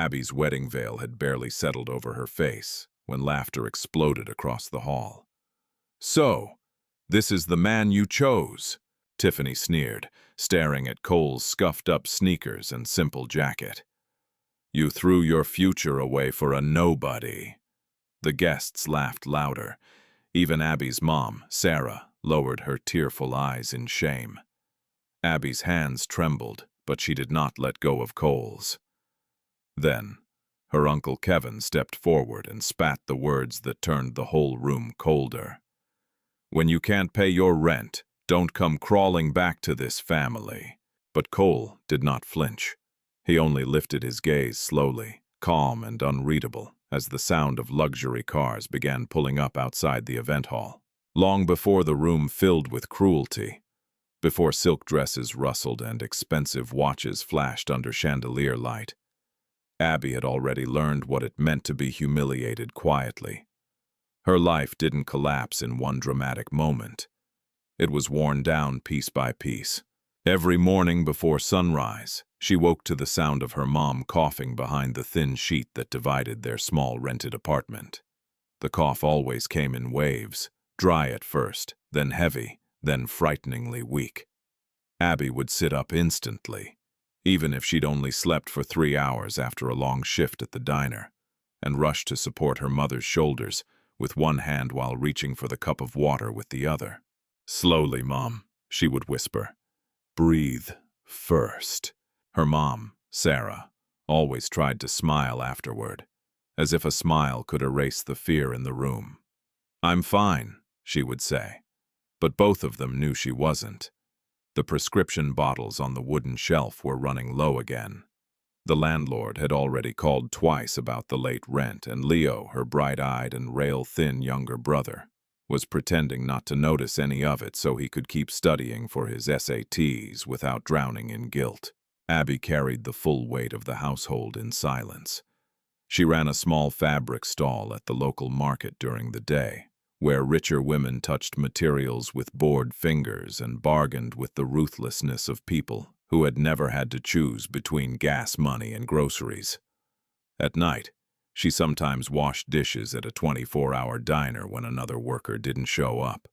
Abby's wedding veil had barely settled over her face when laughter exploded across the hall. "So, this is the man you chose," Tiffany sneered, staring at Cole's scuffed-up sneakers and simple jacket. "You threw your future away for a nobody." The guests laughed louder. Even Abby's mom, Sarah, lowered her tearful eyes in shame. Abby's hands trembled, but she did not let go of Cole's. Then, her Uncle Kevin stepped forward and spat the words that turned the whole room colder. "When you can't pay your rent, don't come crawling back to this family." But Cole did not flinch. He only lifted his gaze slowly, calm and unreadable, as the sound of luxury cars began pulling up outside the event hall. Long before the room filled with cruelty, before silk dresses rustled and expensive watches flashed under chandelier light, Abby had already learned what it meant to be humiliated quietly. Her life didn't collapse in one dramatic moment. It was worn down piece by piece. Every morning before sunrise, she woke to the sound of her mom coughing behind the thin sheet that divided their small rented apartment. The cough always came in waves, dry at first, then heavy, then frighteningly weak. Abby would sit up instantly, even if she'd only slept for 3 hours after a long shift at the diner, and rush to support her mother's shoulders with one hand while reaching for the cup of water with the other. "Slowly, Mom," she would whisper. "Breathe first." Her mom, Sarah, always tried to smile afterward, as if a smile could erase the fear in the room. "I'm fine," she would say. But both of them knew she wasn't. The prescription bottles on the wooden shelf were running low again. The landlord had already called twice about the late rent, and Leo, her bright-eyed and rail-thin younger brother, was pretending not to notice any of it so he could keep studying for his SATs without drowning in guilt. Abby carried the full weight of the household in silence. She ran a small fabric stall at the local market during the day, where richer women touched materials with bored fingers and bargained with the ruthlessness of people who had never had to choose between gas money and groceries. At night, she sometimes washed dishes at a 24-hour diner when another worker didn't show up.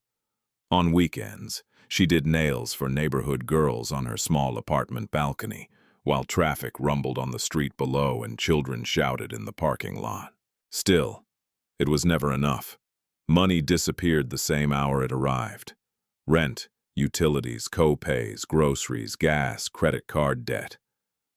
On weekends, she did nails for neighborhood girls on her small apartment balcony, while traffic rumbled on the street below and children shouted in the parking lot. Still, it was never enough. Money disappeared the same hour it arrived. Rent, utilities, co-pays, groceries, gas, credit card debt.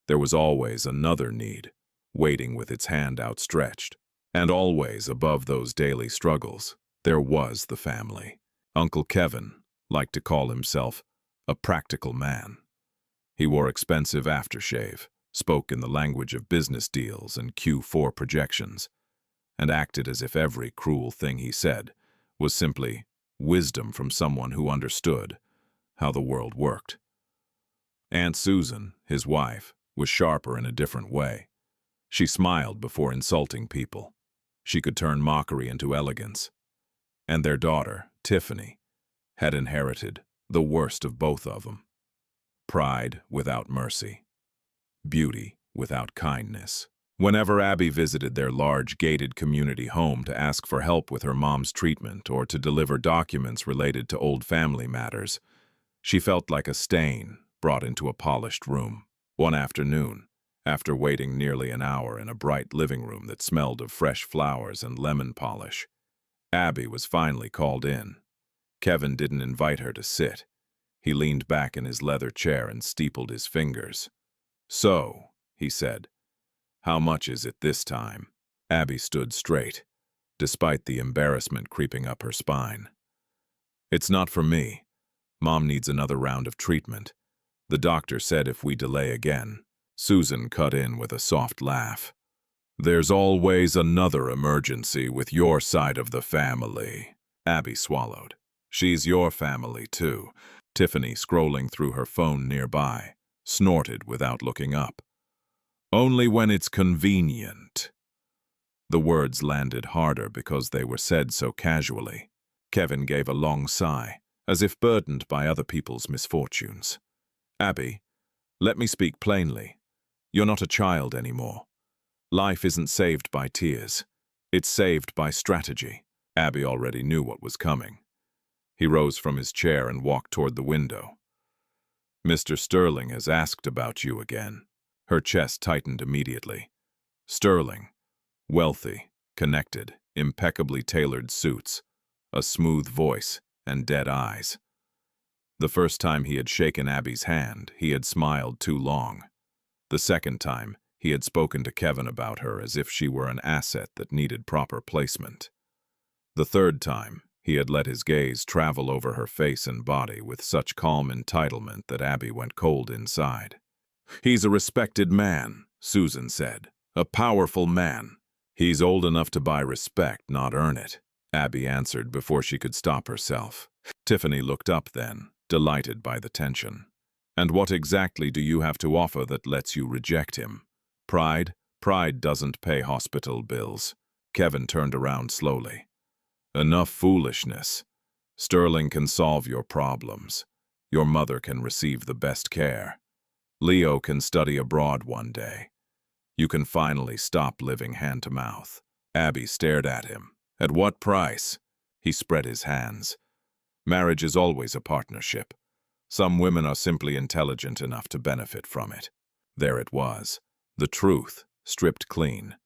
There was always another need, waiting with its hand outstretched. And always above those daily struggles, there was the family. Uncle Kevin liked to call himself a practical man. He wore expensive aftershave, spoke in the language of business deals and Q4 projections, and acted as if every cruel thing he said was simply wisdom from someone who understood how the world worked. Aunt Susan, his wife, was sharper in a different way. She smiled before insulting people. She could turn mockery into elegance. And their daughter, Tiffany, had inherited the worst of both of them. Pride without mercy. Beauty without kindness. Whenever Abby visited their large, gated community home to ask for help with her mom's treatment or to deliver documents related to old family matters, she felt like a stain brought into a polished room. One afternoon, after waiting nearly an hour in a bright living room that smelled of fresh flowers and lemon polish, Abby was finally called in. Kevin didn't invite her to sit. He leaned back in his leather chair and steepled his fingers. "So," he said, "how much is it this time?" Abby stood straight, despite the embarrassment creeping up her spine. "It's not for me. Mom needs another round of treatment. The doctor said if we delay again." Susan cut in with a soft laugh. "There's always another emergency with your side of the family." Abby swallowed. "She's your family, too." Tiffany, scrolling through her phone nearby, snorted without looking up. "Only when it's convenient." The words landed harder because they were said so casually. Kevin gave a long sigh, as if burdened by other people's misfortunes. "Abby, let me speak plainly. You're not a child anymore. Life isn't saved by tears. It's saved by strategy. Abby already knew what was coming. He rose from his chair and walked toward the window. Mr. Sterling has asked about you again. Her chest tightened immediately. Sterling. Wealthy, connected, impeccably tailored suits, a smooth voice, and dead eyes. The first time he had shaken Abby's hand, he had smiled too long. The second time, he had spoken to Kevin about her as if she were an asset that needed proper placement. The third time, he had let his gaze travel over her face and body with such calm entitlement that Abby went cold inside. "He's a respected man," Susan said. "A powerful man. He's old enough to buy respect, not earn it," Abby answered before she could stop herself. Tiffany looked up then, delighted by the tension. "And what exactly do you have to offer that lets you reject him? Pride? Pride doesn't pay hospital bills." Kevin turned around slowly. "Enough foolishness. Sterling can solve your problems. Your mother can receive the best care. Leo can study abroad one day. You can finally stop living hand to mouth." Abby stared at him. "At what price?" He spread his hands. "Marriage is always a partnership. Some women are simply intelligent enough to benefit from it." There it was. The truth, stripped clean.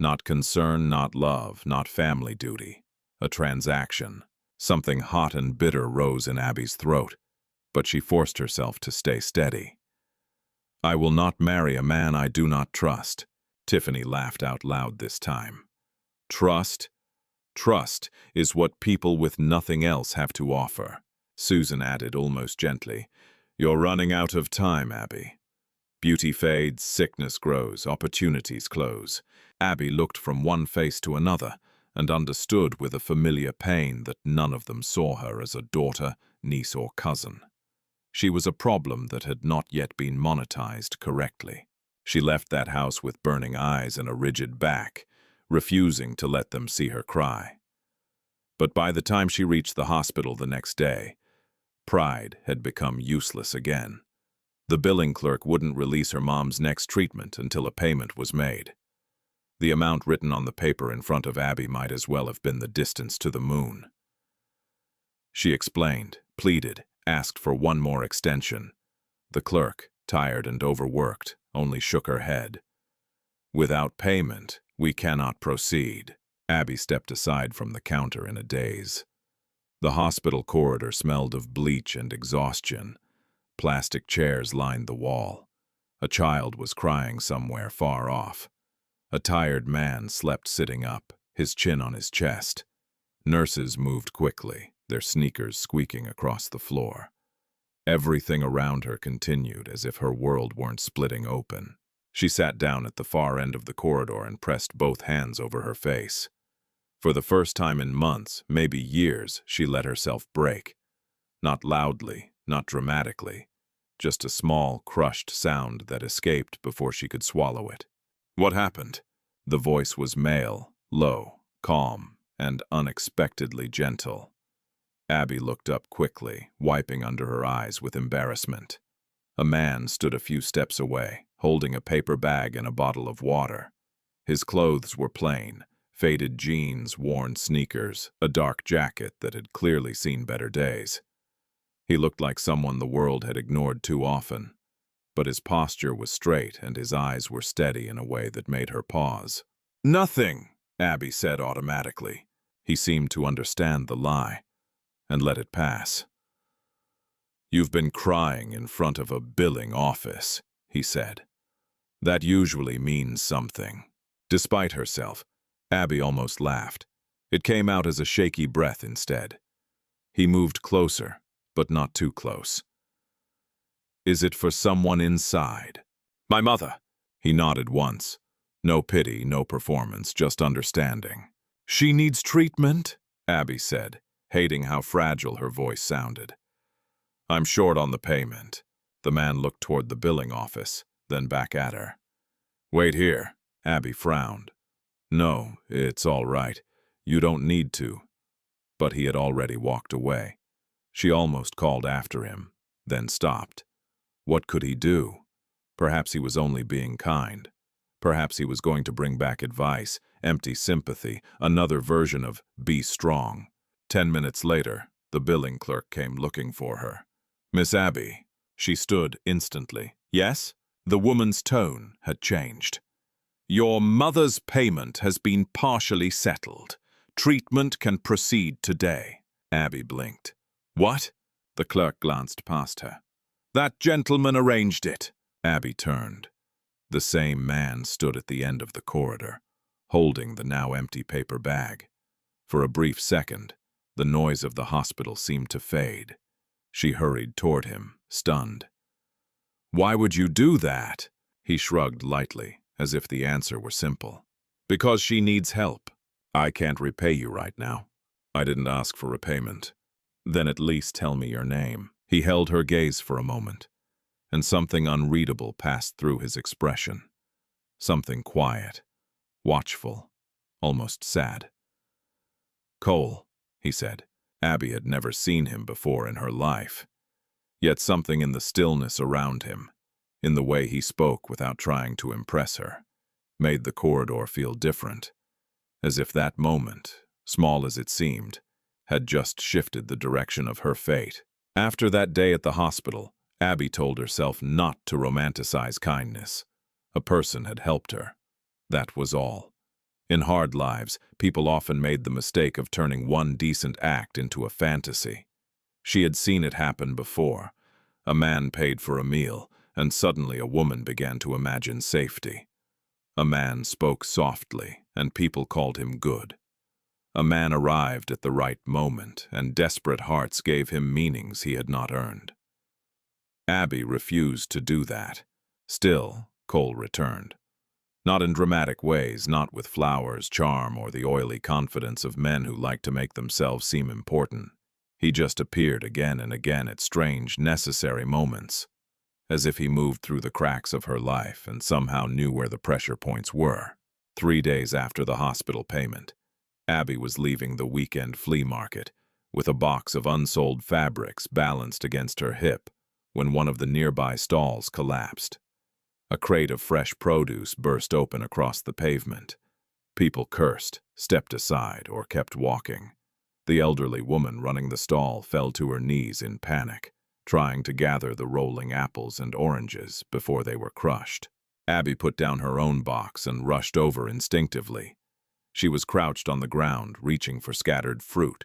Not concern, not love, not family duty. A transaction. Something hot and bitter rose in Abby's throat, but she forced herself to stay steady. "I will not marry a man I do not trust." Tiffany laughed out loud this time. "Trust? Trust is what people with nothing else have to offer." Susan added almost gently, "You're running out of time, Abby. Beauty fades, sickness grows, opportunities close." Abby looked from one face to another and understood with a familiar pain that none of them saw her as a daughter, niece, or cousin. She was a problem that had not yet been monetized correctly. She left that house with burning eyes and a rigid back, refusing to let them see her cry. But by the time she reached the hospital the next day, pride had become useless again. The billing clerk wouldn't release her mom's next treatment until a payment was made. The amount written on the paper in front of Abby might as well have been the distance to the moon. She explained, pleaded, asked for one more extension. The clerk, tired and overworked, only shook her head. "Without payment, we cannot proceed." Abby stepped aside from the counter in a daze. The hospital corridor smelled of bleach and exhaustion. Plastic chairs lined the wall. A child was crying somewhere far off. A tired man slept sitting up, his chin on his chest. Nurses moved quickly, their sneakers squeaking across the floor. Everything around her continued as if her world weren't splitting open. She sat down at the far end of the corridor and pressed both hands over her face. For the first time in months, maybe years, she let herself break. Not loudly, not dramatically, just a small, crushed sound that escaped before she could swallow it. "What happened?" The voice was male, low, calm, and unexpectedly gentle. Abby looked up quickly, wiping under her eyes with embarrassment. A man stood a few steps away, holding a paper bag and a bottle of water. His clothes were plain, faded jeans, worn sneakers, a dark jacket that had clearly seen better days. He looked like someone the world had ignored too often, but his posture was straight and his eyes were steady in a way that made her pause. "Nothing," Abby said automatically. He seemed to understand the lie and let it pass. "You've been crying in front of a billing office," he said. "That usually means something." Despite herself, Abby almost laughed. It came out as a shaky breath instead. He moved closer, but not too close. "Is it for someone inside?" "My mother." He nodded once. No pity, no performance, just understanding. "She needs treatment," Abby said, hating how fragile her voice sounded. "I'm short on the payment." The man looked toward the billing office, then back at her. "Wait here." Abby frowned. "No, it's all right. You don't need to." But he had already walked away. She almost called after him, then stopped. What could he do? Perhaps he was only being kind. Perhaps he was going to bring back advice, empty sympathy, another version of "be strong." 10 minutes later, the billing clerk came looking for her. "Miss Abby." She stood instantly. "Yes?" The woman's tone had changed. "Your mother's payment has been partially settled. Treatment can proceed today." Abby blinked. "What?" The clerk glanced past her. "That gentleman arranged it." Abby turned. The same man stood at the end of the corridor, holding the now empty paper bag. For a brief second, the noise of the hospital seemed to fade. She hurried toward him, stunned. "Why would you do that?" He shrugged lightly, as if the answer were simple. "Because she needs help. I can't repay you right now." "I didn't ask for repayment." "Then at least tell me your name." He held her gaze for a moment, and something unreadable passed through his expression. Something quiet, watchful, almost sad. "Cole," he said. Abby had never seen him before in her life. Yet something in the stillness around him, in the way he spoke without trying to impress her, made the corridor feel different, as if that moment, small as it seemed, had just shifted the direction of her fate. After that day at the hospital, Abby told herself not to romanticize kindness. A person had helped her. That was all. In hard lives, people often made the mistake of turning one decent act into a fantasy. She had seen it happen before. A man paid for a meal, and suddenly a woman began to imagine safety. A man spoke softly, and people called him good. A man arrived at the right moment, and desperate hearts gave him meanings he had not earned. Abby refused to do that. Still, Cole returned. Not in dramatic ways, not with flowers, charm, or the oily confidence of men who like to make themselves seem important. He just appeared again and again at strange, necessary moments, as if he moved through the cracks of her life and somehow knew where the pressure points were. 3 days after the hospital payment, Abby was leaving the weekend flea market with a box of unsold fabrics balanced against her hip when one of the nearby stalls collapsed. A crate of fresh produce burst open across the pavement. People cursed, stepped aside, or kept walking. The elderly woman running the stall fell to her knees in panic, trying to gather the rolling apples and oranges before they were crushed. Abby put down her own box and rushed over instinctively. She was crouched on the ground, reaching for scattered fruit,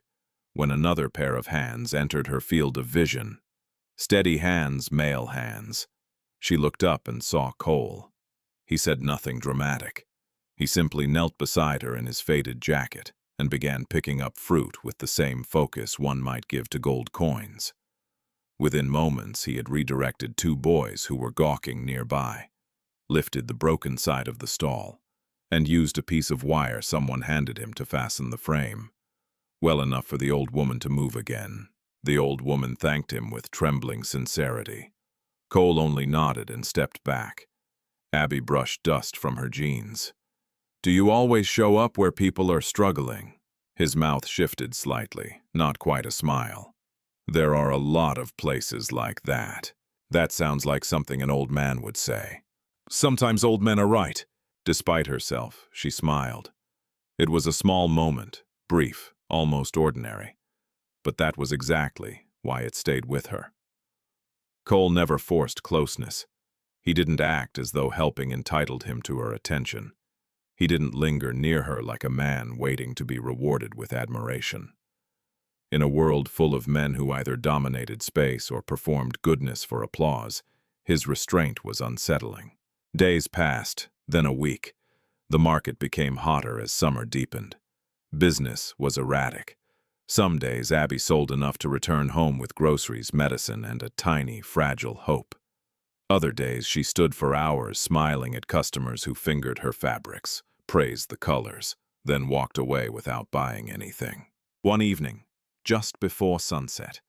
when another pair of hands entered her field of vision. Steady hands, male hands. She looked up and saw Cole. He said nothing dramatic. He simply knelt beside her in his faded jacket and began picking up fruit with the same focus one might give to gold coins. Within moments, he had redirected 2 boys who were gawking nearby, lifted the broken side of the stall, and used a piece of wire someone handed him to fasten the frame. Well enough for the old woman to move again. The old woman thanked him with trembling sincerity. Cole only nodded and stepped back. Abby brushed dust from her jeans. "Do you always show up where people are struggling?" His mouth shifted slightly, not quite a smile. "There are a lot of places like that." That sounds like something an old man would say. Sometimes old men are right. Despite herself, she smiled. It was a small moment, brief, almost ordinary. But that was exactly why it stayed with her. Cole never forced closeness. He didn't act as though helping entitled him to her attention. He didn't linger near her like a man waiting to be rewarded with admiration. In a world full of men who either dominated space or performed goodness for applause, his restraint was unsettling. Days passed, then a week. The market became hotter as summer deepened. Business was erratic. Some days Abby sold enough to return home with groceries, medicine, and a tiny, fragile hope. Other days she stood for hours smiling at customers who fingered her fabrics, praised the colors, then walked away without buying anything. One evening, just before sunset,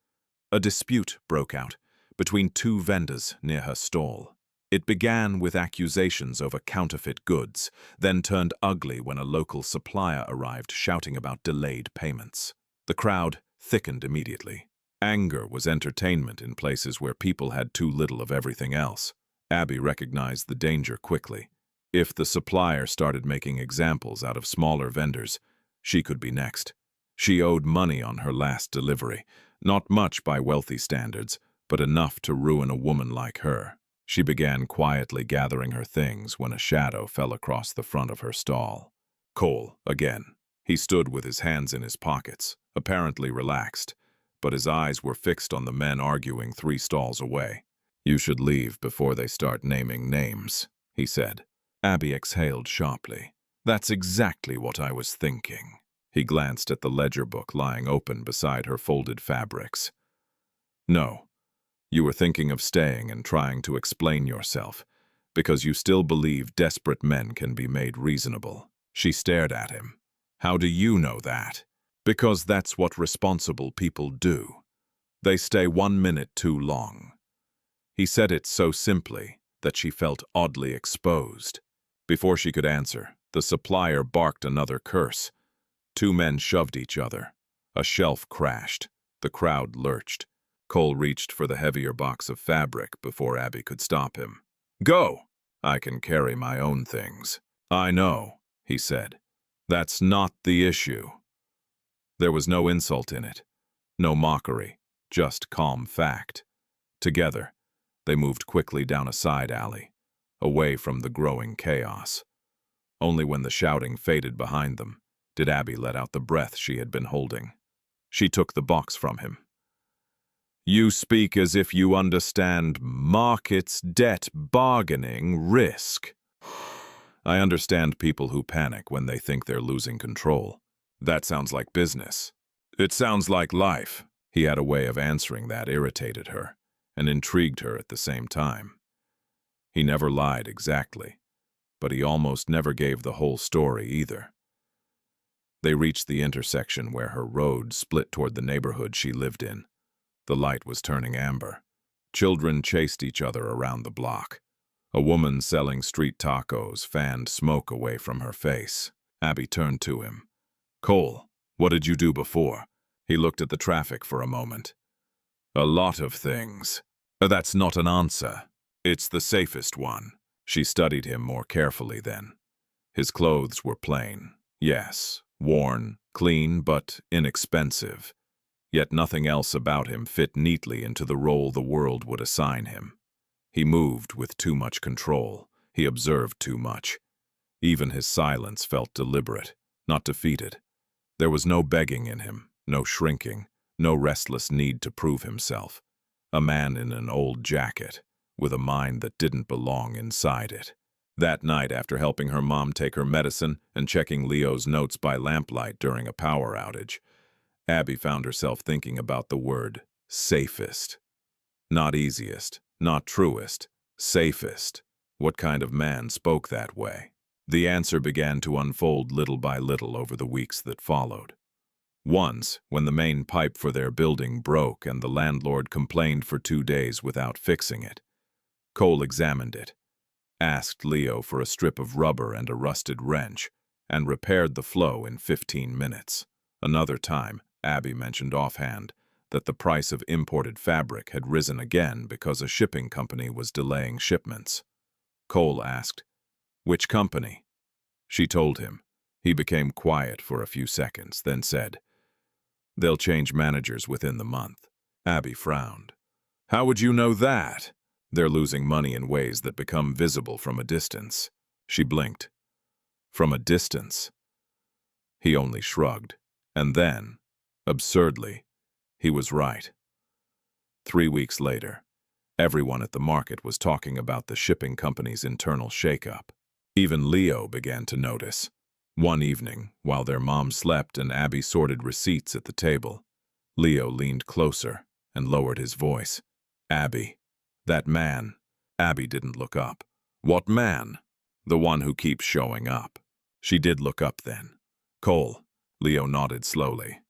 a dispute broke out between 2 vendors near her stall. It began with accusations over counterfeit goods, then turned ugly when a local supplier arrived shouting about delayed payments. The crowd thickened immediately. Anger was entertainment in places where people had too little of everything else. Abby recognized the danger quickly. If the supplier started making examples out of smaller vendors, she could be next. She owed money on her last delivery, not much by wealthy standards, but enough to ruin a woman like her. She began quietly gathering her things when a shadow fell across the front of her stall. Cole, again. He stood with his hands in his pockets, apparently relaxed, but his eyes were fixed on the men arguing 3 stalls away. "You should leave before they start naming names," he said. Abby exhaled sharply. "That's exactly what I was thinking." He glanced at the ledger book lying open beside her folded fabrics. "No. You were thinking of staying and trying to explain yourself, because you still believe desperate men can be made reasonable." She stared at him. "How do you know that?" "Because that's what responsible people do. They stay 1 minute too long." He said it so simply that she felt oddly exposed. Before she could answer, the supplier barked another curse. 2 men shoved each other. A shelf crashed. The crowd lurched. Cole reached for the heavier box of fabric before Abby could stop him. "Go! I can carry my own things." "I know," he said. "That's not the issue." There was no insult in it, no mockery, just calm fact. Together, they moved quickly down a side alley, away from the growing chaos. Only when the shouting faded behind them did Abby let out the breath she had been holding. She took the box from him. "You speak as if you understand markets, debt, bargaining, risk." "I understand people who panic when they think they're losing control. That sounds like business." "It sounds like life." He had a way of answering that irritated her and intrigued her at the same time. He never lied exactly, but he almost never gave the whole story either. They reached the intersection where her road split toward the neighborhood she lived in. The light was turning amber. Children chased each other around the block. A woman selling street tacos fanned smoke away from her face. Abby turned to him. "Cole, what did you do before?" He looked at the traffic for a moment. "A lot of things." "That's not an answer. It's the safest one." She studied him more carefully then. His clothes were plain, yes, worn, clean, but inexpensive. Yet nothing else about him fit neatly into the role the world would assign him. He moved with too much control. He observed too much. Even his silence felt deliberate, not defeated. There was no begging in him, no shrinking, no restless need to prove himself. A man in an old jacket, with a mind that didn't belong inside it. That night, after helping her mom take her medicine and checking Leo's notes by lamplight during a power outage, Abby found herself thinking about the word safest. Not easiest, not truest, safest. What kind of man spoke that way? The answer began to unfold little by little over the weeks that followed. Once, when the main pipe for their building broke and the landlord complained for 2 days without fixing it, Cole examined it, asked Leo for a strip of rubber and a rusted wrench, and repaired the flow in 15 minutes. Another time, Abby mentioned offhand that the price of imported fabric had risen again because a shipping company was delaying shipments. Cole asked, "Which company?" She told him. He became quiet for a few seconds, then said, "They'll change managers within the month." Abby frowned. "How would you know that?" "They're losing money in ways that become visible from a distance." She blinked. "From a distance?" He only shrugged, and then, absurdly, he was right. 3 weeks later, everyone at the market was talking about the shipping company's internal shakeup. Even Leo began to notice. One evening, while their mom slept and Abby sorted receipts at the table, Leo leaned closer and lowered his voice. "Abby, that man." Abby didn't look up. "What man?" "The one who keeps showing up." She did look up then. "Cole." Leo nodded slowly.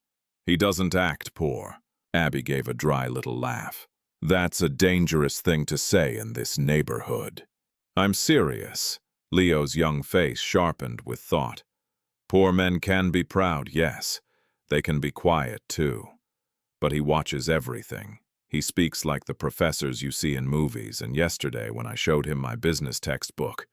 "He doesn't act poor." Abby gave a dry little laugh. "That's a dangerous thing to say in this neighborhood." "I'm serious." Leo's young face sharpened with thought. "Poor men can be proud, yes. They can be quiet, too. But he watches everything. He speaks like the professors you see in movies, and yesterday when I showed him my business textbook,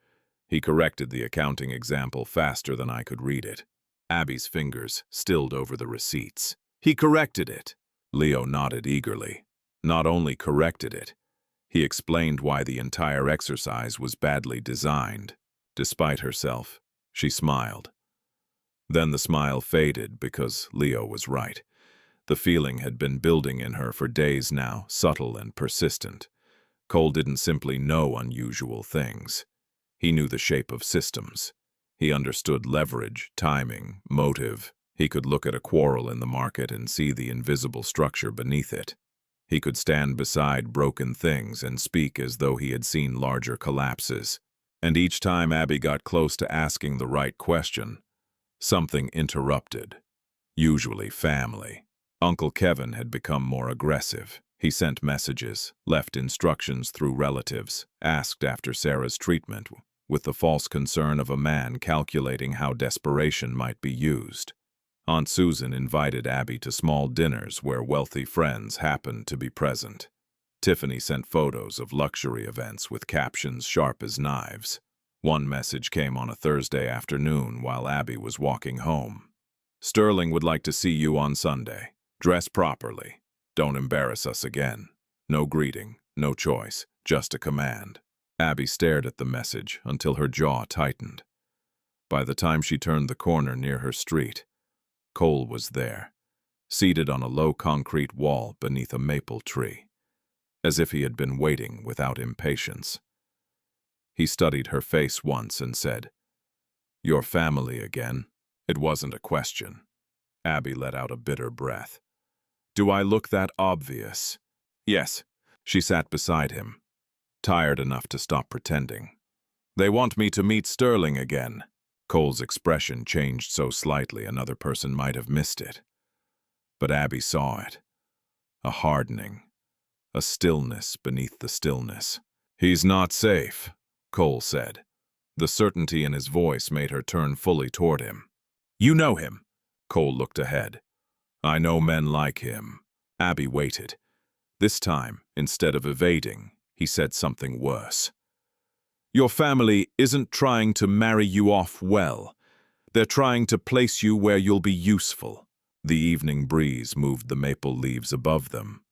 He corrected the accounting example faster than I could read it. Abby's fingers stilled over the receipts. He corrected it. Leo nodded eagerly. Not only corrected it, he explained why the entire exercise was badly designed. Despite herself, she smiled. Then the smile faded because Leo was right. The feeling had been building in her for days now, subtle and persistent. Cole didn't simply know unusual things. He knew the shape of systems. He understood leverage, timing, motive. He could look at a quarrel in the market and see the invisible structure beneath it. He could stand beside broken things and speak as though he had seen larger collapses. And each time Abby got close to asking the right question, something interrupted. Usually family. Uncle Kevin had become more aggressive. He sent messages, left instructions through relatives, asked after Sarah's treatment, with the false concern of a man calculating how desperation might be used. Aunt Susan invited Abby to small dinners where wealthy friends happened to be present. Tiffany sent photos of luxury events with captions sharp as knives. One message came on a Thursday afternoon while Abby was walking home. "Sterling would like to see you on Sunday. Dress properly. Don't embarrass us again. No greeting, no choice, just a command." Abby stared at the message until her jaw tightened. By the time she turned the corner near her street, Cole was there, seated on a low concrete wall beneath a maple tree, as if he had been waiting without impatience. He studied her face once and said, "Your family again?" It wasn't a question. Abby let out a bitter breath. "Do I look that obvious?" "Yes." She sat beside him, tired enough to stop pretending. "They want me to meet Sterling again." Cole's expression changed so slightly another person might have missed it. But Abby saw it. A hardening, a stillness beneath the stillness. "He's not safe," Cole said. The certainty in his voice made her turn fully toward him. "You know him." Cole looked ahead. "I know men like him." Abby waited. This time, instead of evading, he said something worse. "Your family isn't trying to marry you off well. They're trying to place you where you'll be useful." The evening breeze moved the maple leaves above them.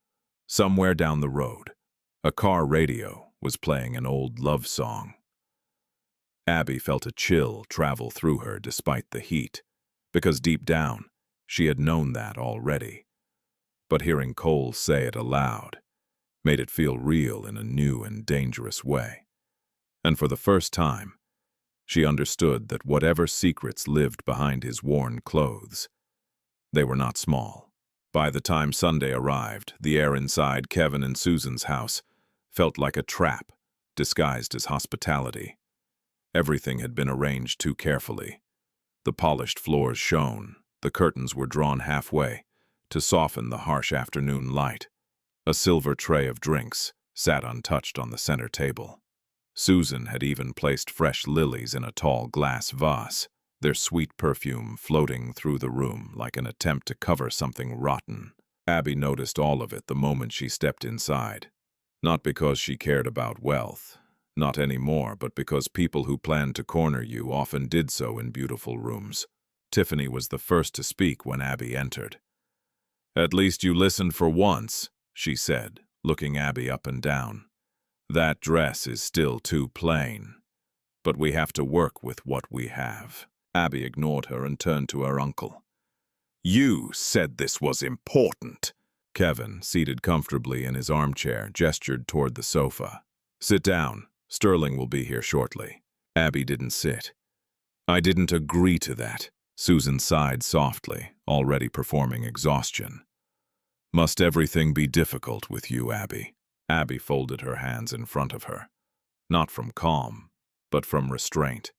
Somewhere down the road, a car radio was playing an old love song. Abby felt a chill travel through her despite the heat, because deep down, she had known that already. But hearing Cole say it aloud made it feel real in a new and dangerous way. And for the first time, she understood that whatever secrets lived behind his worn clothes, they were not small. By the time Sunday arrived, the air inside Kevin and Susan's house felt like a trap, disguised as hospitality. Everything had been arranged too carefully. The polished floors shone, the curtains were drawn halfway, to soften the harsh afternoon light. A silver tray of drinks sat untouched on the center table. Susan had even placed fresh lilies in a tall glass vase, their sweet perfume floating through the room like an attempt to cover something rotten. Abby noticed all of it the moment she stepped inside. Not because she cared about wealth, not anymore, but because people who planned to corner you often did so in beautiful rooms. Tiffany was the first to speak when Abby entered. "At least you listened for once," she said, looking Abby up and down. "That dress is still too plain, but we have to work with what we have." Abby ignored her and turned to her uncle. "You said this was important." Kevin, seated comfortably in his armchair, gestured toward the sofa. "Sit down. Sterling will be here shortly." Abby didn't sit. "I didn't agree to that." Susan sighed softly, already performing exhaustion. "Must everything be difficult with you, Abby?" Abby folded her hands in front of her, not from calm, but from restraint.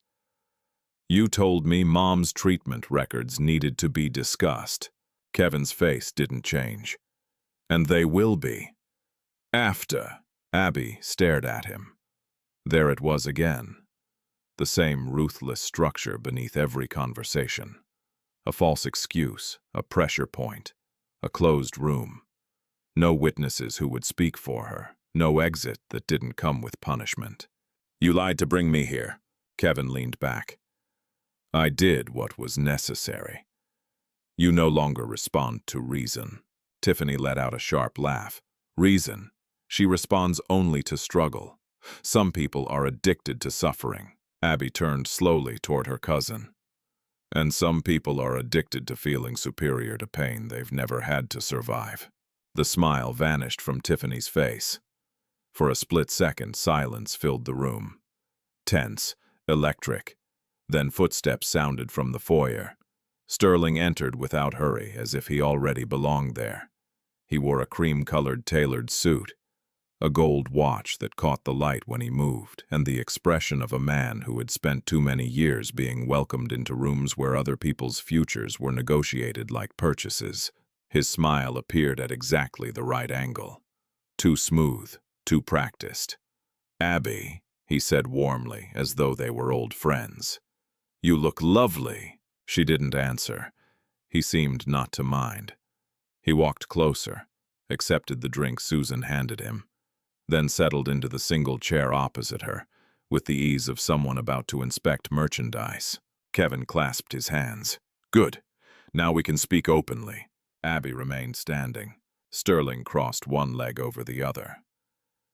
"You told me Mom's treatment records needed to be discussed." Kevin's face didn't change. "And they will be. After." Abby stared at him. There it was again. The same ruthless structure beneath every conversation. A false excuse, a pressure point, a closed room. No witnesses who would speak for her, no exit that didn't come with punishment. "You lied to bring me here." Kevin leaned back. I did what was necessary. You no longer respond to reason. Tiffany let out a sharp laugh. Reason. She responds only to struggle. Some people are addicted to suffering. Abby turned slowly toward her cousin. And some people are addicted to feeling superior to pain they've never had to survive. The smile vanished from Tiffany's face. For a split second, silence filled the room. Tense, electric. Then footsteps sounded from the foyer. Sterling entered without hurry, as if he already belonged there. He wore a cream-colored tailored suit, a gold watch that caught the light when he moved, and the expression of a man who had spent too many years being welcomed into rooms where other people's futures were negotiated like purchases. His smile appeared at exactly the right angle. Too smooth, too practiced. "Abby," he said warmly, as though they were old friends. "You look lovely." She didn't answer. He seemed not to mind. He walked closer, accepted the drink Susan handed him, then settled into the single chair opposite her, with the ease of someone about to inspect merchandise. Kevin clasped his hands. "Good. Now we can speak openly." Abby remained standing. Sterling crossed one leg over the other.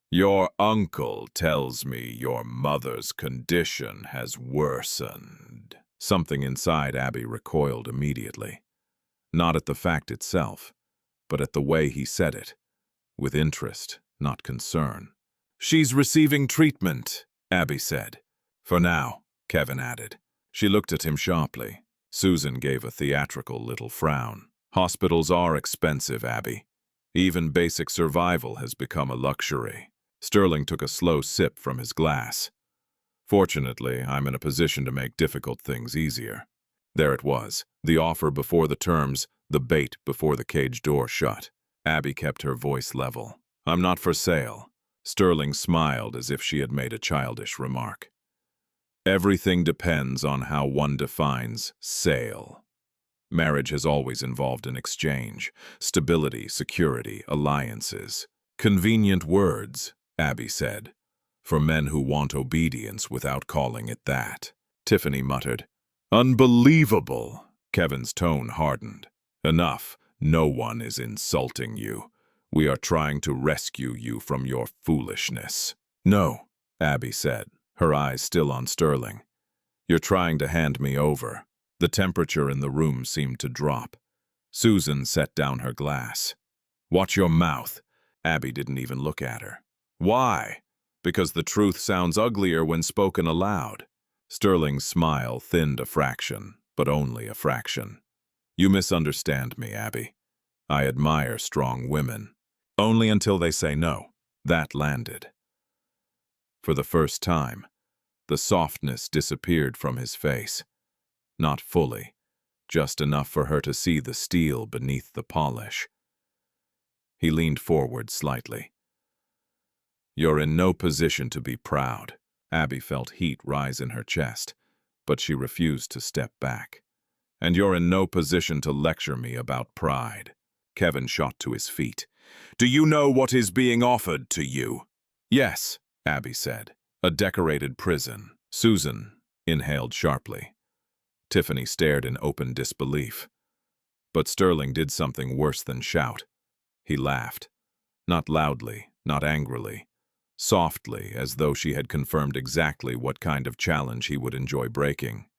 "Your uncle tells me your mother's condition has worsened." Something inside Abby recoiled immediately. Not at the fact itself, but at the way he said it, with interest, not concern. "She's receiving treatment," Abby said. "For now," Kevin added. She looked at him sharply. Susan gave a theatrical little frown. "Hospitals are expensive, Abby. Even basic survival has become a luxury." Sterling took a slow sip from his glass. "Fortunately, I'm in a position to make difficult things easier." There it was, the offer before the terms, the bait before the cage door shut. Abby kept her voice level. "I'm not for sale." Sterling smiled as if she had made a childish remark. "Everything depends on how one defines sale. Marriage has always involved an exchange, stability, security, alliances. Convenient words," Abby said, "for men who want obedience without calling it that." Tiffany muttered, "Unbelievable!" Kevin's tone hardened. "Enough. No one is insulting you. We are trying to rescue you from your foolishness." "No," Abby said, her eyes still on Sterling. "You're trying to hand me over." The temperature in the room seemed to drop. Susan set down her glass. "Watch your mouth." Abby didn't even look at her. "Why?" "Because the truth sounds uglier when spoken aloud." Sterling's smile thinned a fraction, but only a fraction. "You misunderstand me, Abby. I admire strong women. Only until they say no." That landed. For the first time, the softness disappeared from his face. Not fully, just enough for her to see the steel beneath the polish. He leaned forward slightly. "You're in no position to be proud." Abby felt heat rise in her chest, but she refused to step back. "And you're in no position to lecture me about pride." Kevin shot to his feet. "Do you know what is being offered to you?" "Yes," Abby said. "A decorated prison." Susan inhaled sharply. Tiffany stared in open disbelief. But Sterling did something worse than shout. He laughed. Not loudly, not angrily. Softly, as though she had confirmed exactly what kind of challenge he would enjoy breaking.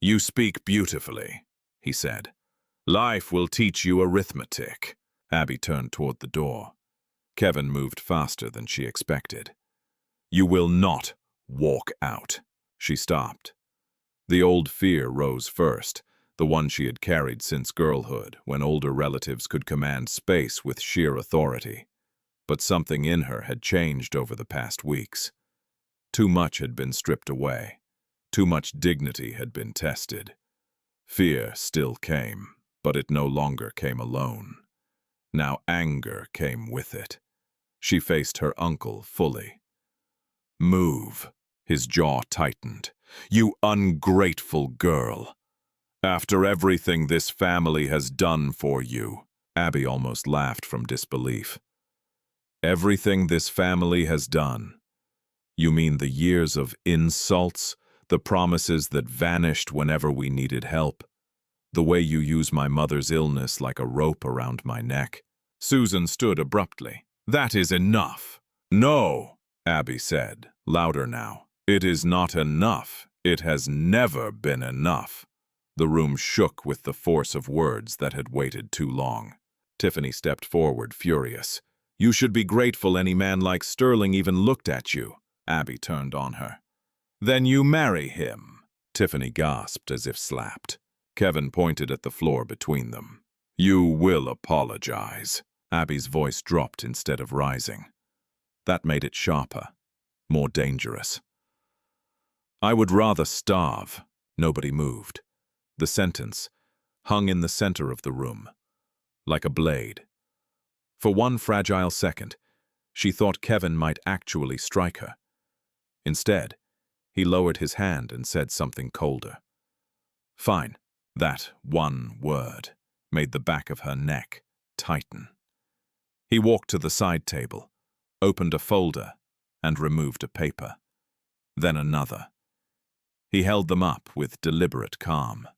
"You speak beautifully," he said. "Life will teach you arithmetic." Abby turned toward the door. Kevin moved faster than she expected. "You will not walk out." She stopped. The old fear rose first, the one she had carried since girlhood, when older relatives could command space with sheer authority. But something in her had changed over the past weeks. Too much had been stripped away. Too much dignity had been tested. Fear still came, but it no longer came alone. Now anger came with it. She faced her uncle fully. "Move." His jaw tightened. "You ungrateful girl. After everything this family has done for you." Abby almost laughed from disbelief. "Everything this family has done? You mean the years of insults, the promises that vanished whenever we needed help, the way you use my mother's illness like a rope around my neck." Susan stood abruptly. "That is enough." "No," Abby said, louder now. "It is not enough. It has never been enough." The room shook with the force of words that had waited too long. Tiffany stepped forward, furious. "You should be grateful any man like Sterling even looked at you." Abby turned on her. "Then you marry him." Tiffany gasped as if slapped. Kevin pointed at the floor between them. "You will apologize." Abby's voice dropped instead of rising. That made it sharper, more dangerous. "I would rather starve." Nobody moved. The sentence hung in the center of the room, like a blade. For one fragile second, she thought Kevin might actually strike her. Instead, he lowered his hand and said something colder. "Fine." That one word made the back of her neck tighten. He walked to the side table, opened a folder, and removed a paper. Then another. He held them up with deliberate calm.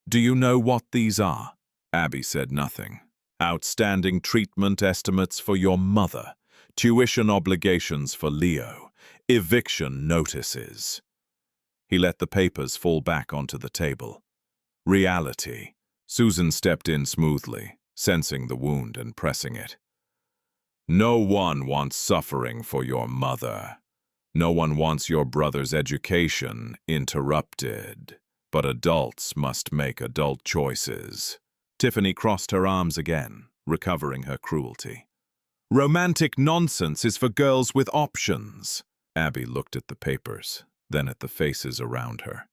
"Do you know what these are?" Abby said nothing. "Outstanding treatment estimates for your mother, tuition obligations for Leo, eviction notices." He let the papers fall back onto the table. "Reality." Susan stepped in smoothly, sensing the wound and pressing it. "No one wants suffering for your mother. No one wants your brother's education interrupted. But adults must make adult choices." Tiffany crossed her arms again, recovering her cruelty. "Romantic nonsense is for girls with options." Abby looked at the papers, then at the faces around her.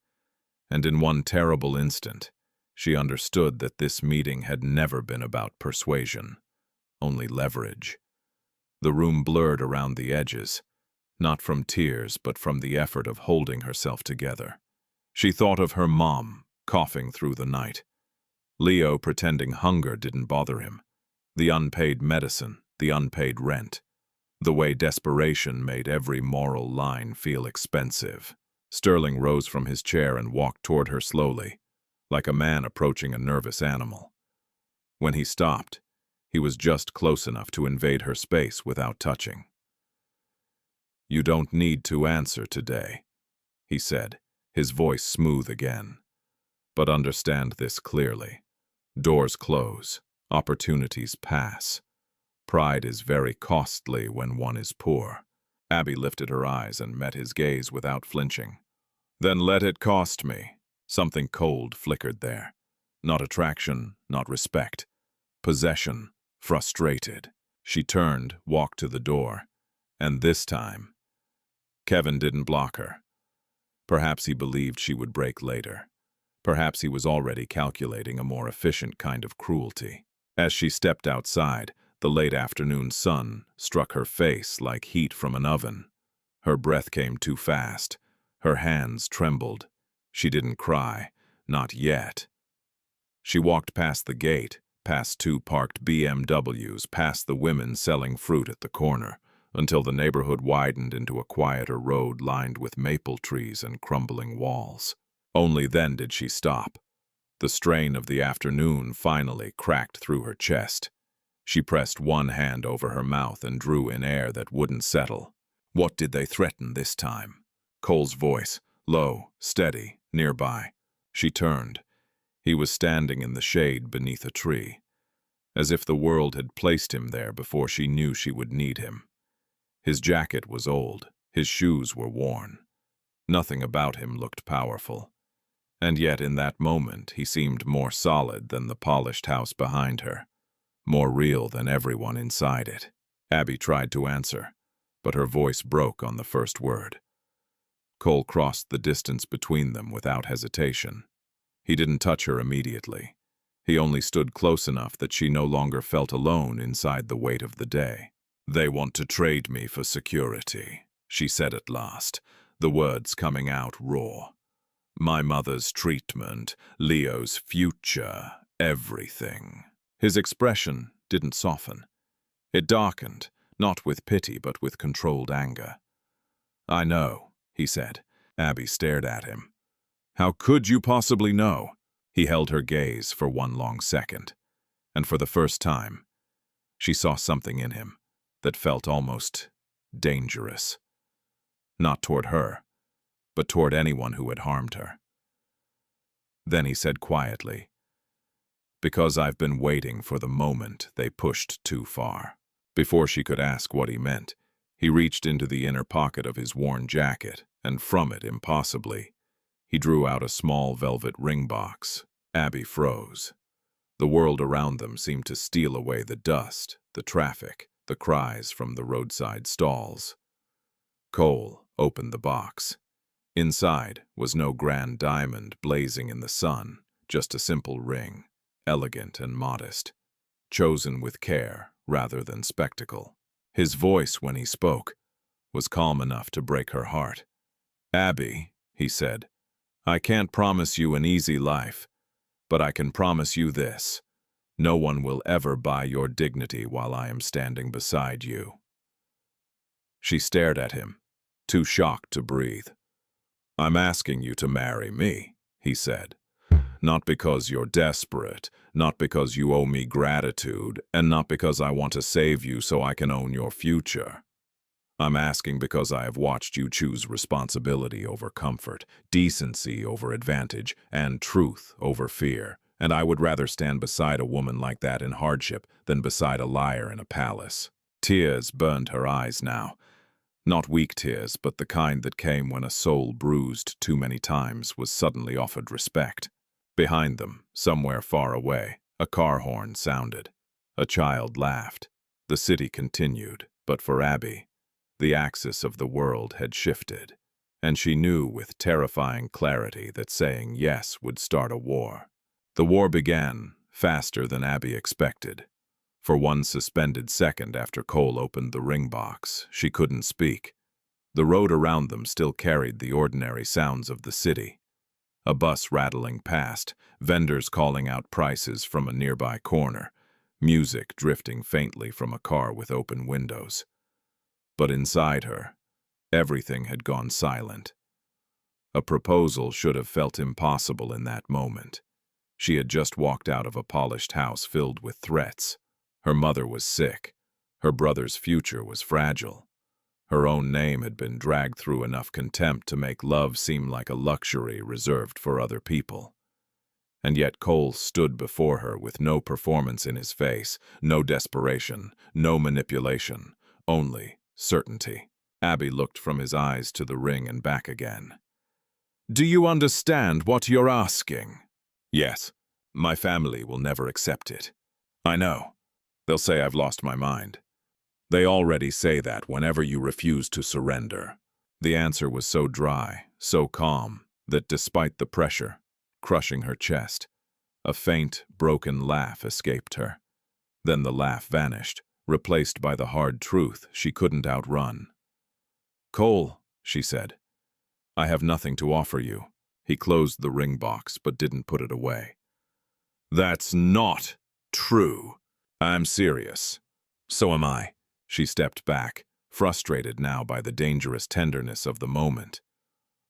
And in one terrible instant, she understood that this meeting had never been about persuasion, only leverage. The room blurred around the edges, not from tears but from the effort of holding herself together. She thought of her mom, coughing through the night. Leo pretending hunger didn't bother him. The unpaid medicine, the unpaid rent. The way desperation made every moral line feel expensive. Sterling rose from his chair and walked toward her slowly, like a man approaching a nervous animal. When he stopped, he was just close enough to invade her space without touching. "You don't need to answer today," he said, his voice smooth again. "But understand this clearly. Doors close, opportunities pass. Pride is very costly when one is poor." Abby lifted her eyes and met his gaze without flinching. "Then let it cost me." Something cold flickered there. Not attraction, not respect. Possession, frustrated. She turned, walked to the door. And this time, Kevin didn't block her. Perhaps he believed she would break later. Perhaps he was already calculating a more efficient kind of cruelty. As she stepped outside, the late afternoon sun struck her face like heat from an oven. Her breath came too fast. Her hands trembled. She didn't cry, not yet. She walked past the gate, past two parked BMWs, past the women selling fruit at the corner, until the neighborhood widened into a quieter road lined with maple trees and crumbling walls. Only then did she stop. The strain of the afternoon finally cracked through her chest. She pressed one hand over her mouth and drew in air that wouldn't settle. What did they threaten this time? Cole's voice, low, steady, nearby. She turned. He was standing in the shade beneath a tree, as if the world had placed him there before she knew she would need him. His jacket was old, his shoes were worn. Nothing about him looked powerful. And yet in that moment he seemed more solid than the polished house behind her, more real than everyone inside it. Abby tried to answer, but her voice broke on the first word. Cole crossed the distance between them without hesitation. He didn't touch her immediately. He only stood close enough that she no longer felt alone inside the weight of the day. "They want to trade me for security," she said at last, the words coming out raw. "My mother's treatment, Leo's future, everything." His expression didn't soften. It darkened, not with pity but with controlled anger. "I know," he said, Abby stared at him. How could you possibly know? He held her gaze for one long second, and for the first time, she saw something in him that felt almost dangerous. Not toward her, but toward anyone who had harmed her. Then he said quietly, "Because I've been waiting for the moment they pushed too far." Before she could ask what he meant, he reached into the inner pocket of his worn jacket, and from it, impossibly, he drew out a small velvet ring box. Abby froze. The world around them seemed to steal away the dust, the traffic, the cries from the roadside stalls. Cole opened the box. Inside was no grand diamond blazing in the sun, just a simple ring, elegant and modest, chosen with care rather than spectacle. His voice, when he spoke, was calm enough to break her heart. "Abby," he said, "I can't promise you an easy life, but I can promise you this. No one will ever buy your dignity while I am standing beside you." She stared at him, too shocked to breathe. "I'm asking you to marry me," he said. "Not because you're desperate, not because you owe me gratitude, and not because I want to save you so I can own your future. I'm asking because I have watched you choose responsibility over comfort, decency over advantage, and truth over fear, and I would rather stand beside a woman like that in hardship than beside a liar in a palace." Tears burned her eyes now. Not weak tears, but the kind that came when a soul bruised too many times was suddenly offered respect. Behind them, somewhere far away, a car horn sounded. A child laughed. The city continued, but for Abby, the axis of the world had shifted, and she knew with terrifying clarity that saying yes would start a war. The war began faster than Abby expected. For one suspended second after Cole opened the ring box, she couldn't speak. The road around them still carried the ordinary sounds of the city. A bus rattling past, vendors calling out prices from a nearby corner, music drifting faintly from a car with open windows. But inside her, everything had gone silent. A proposal should have felt impossible in that moment. She had just walked out of a polished house filled with threats. Her mother was sick. Her brother's future was fragile. Her own name had been dragged through enough contempt to make love seem like a luxury reserved for other people. And yet Cole stood before her with no performance in his face, no desperation, no manipulation, only certainty. Abby looked from his eyes to the ring and back again. "Do you understand what you're asking?" "Yes. My family will never accept it." "I know. They'll say I've lost my mind. They already say that whenever you refuse to surrender." The answer was so dry, so calm, that despite the pressure, crushing her chest, a faint, broken laugh escaped her. Then the laugh vanished, replaced by the hard truth she couldn't outrun. "Cole," she said, "I have nothing to offer you." He closed the ring box, but didn't put it away. "That's not true." "I'm serious." "So am I." She stepped back, frustrated now by the dangerous tenderness of the moment.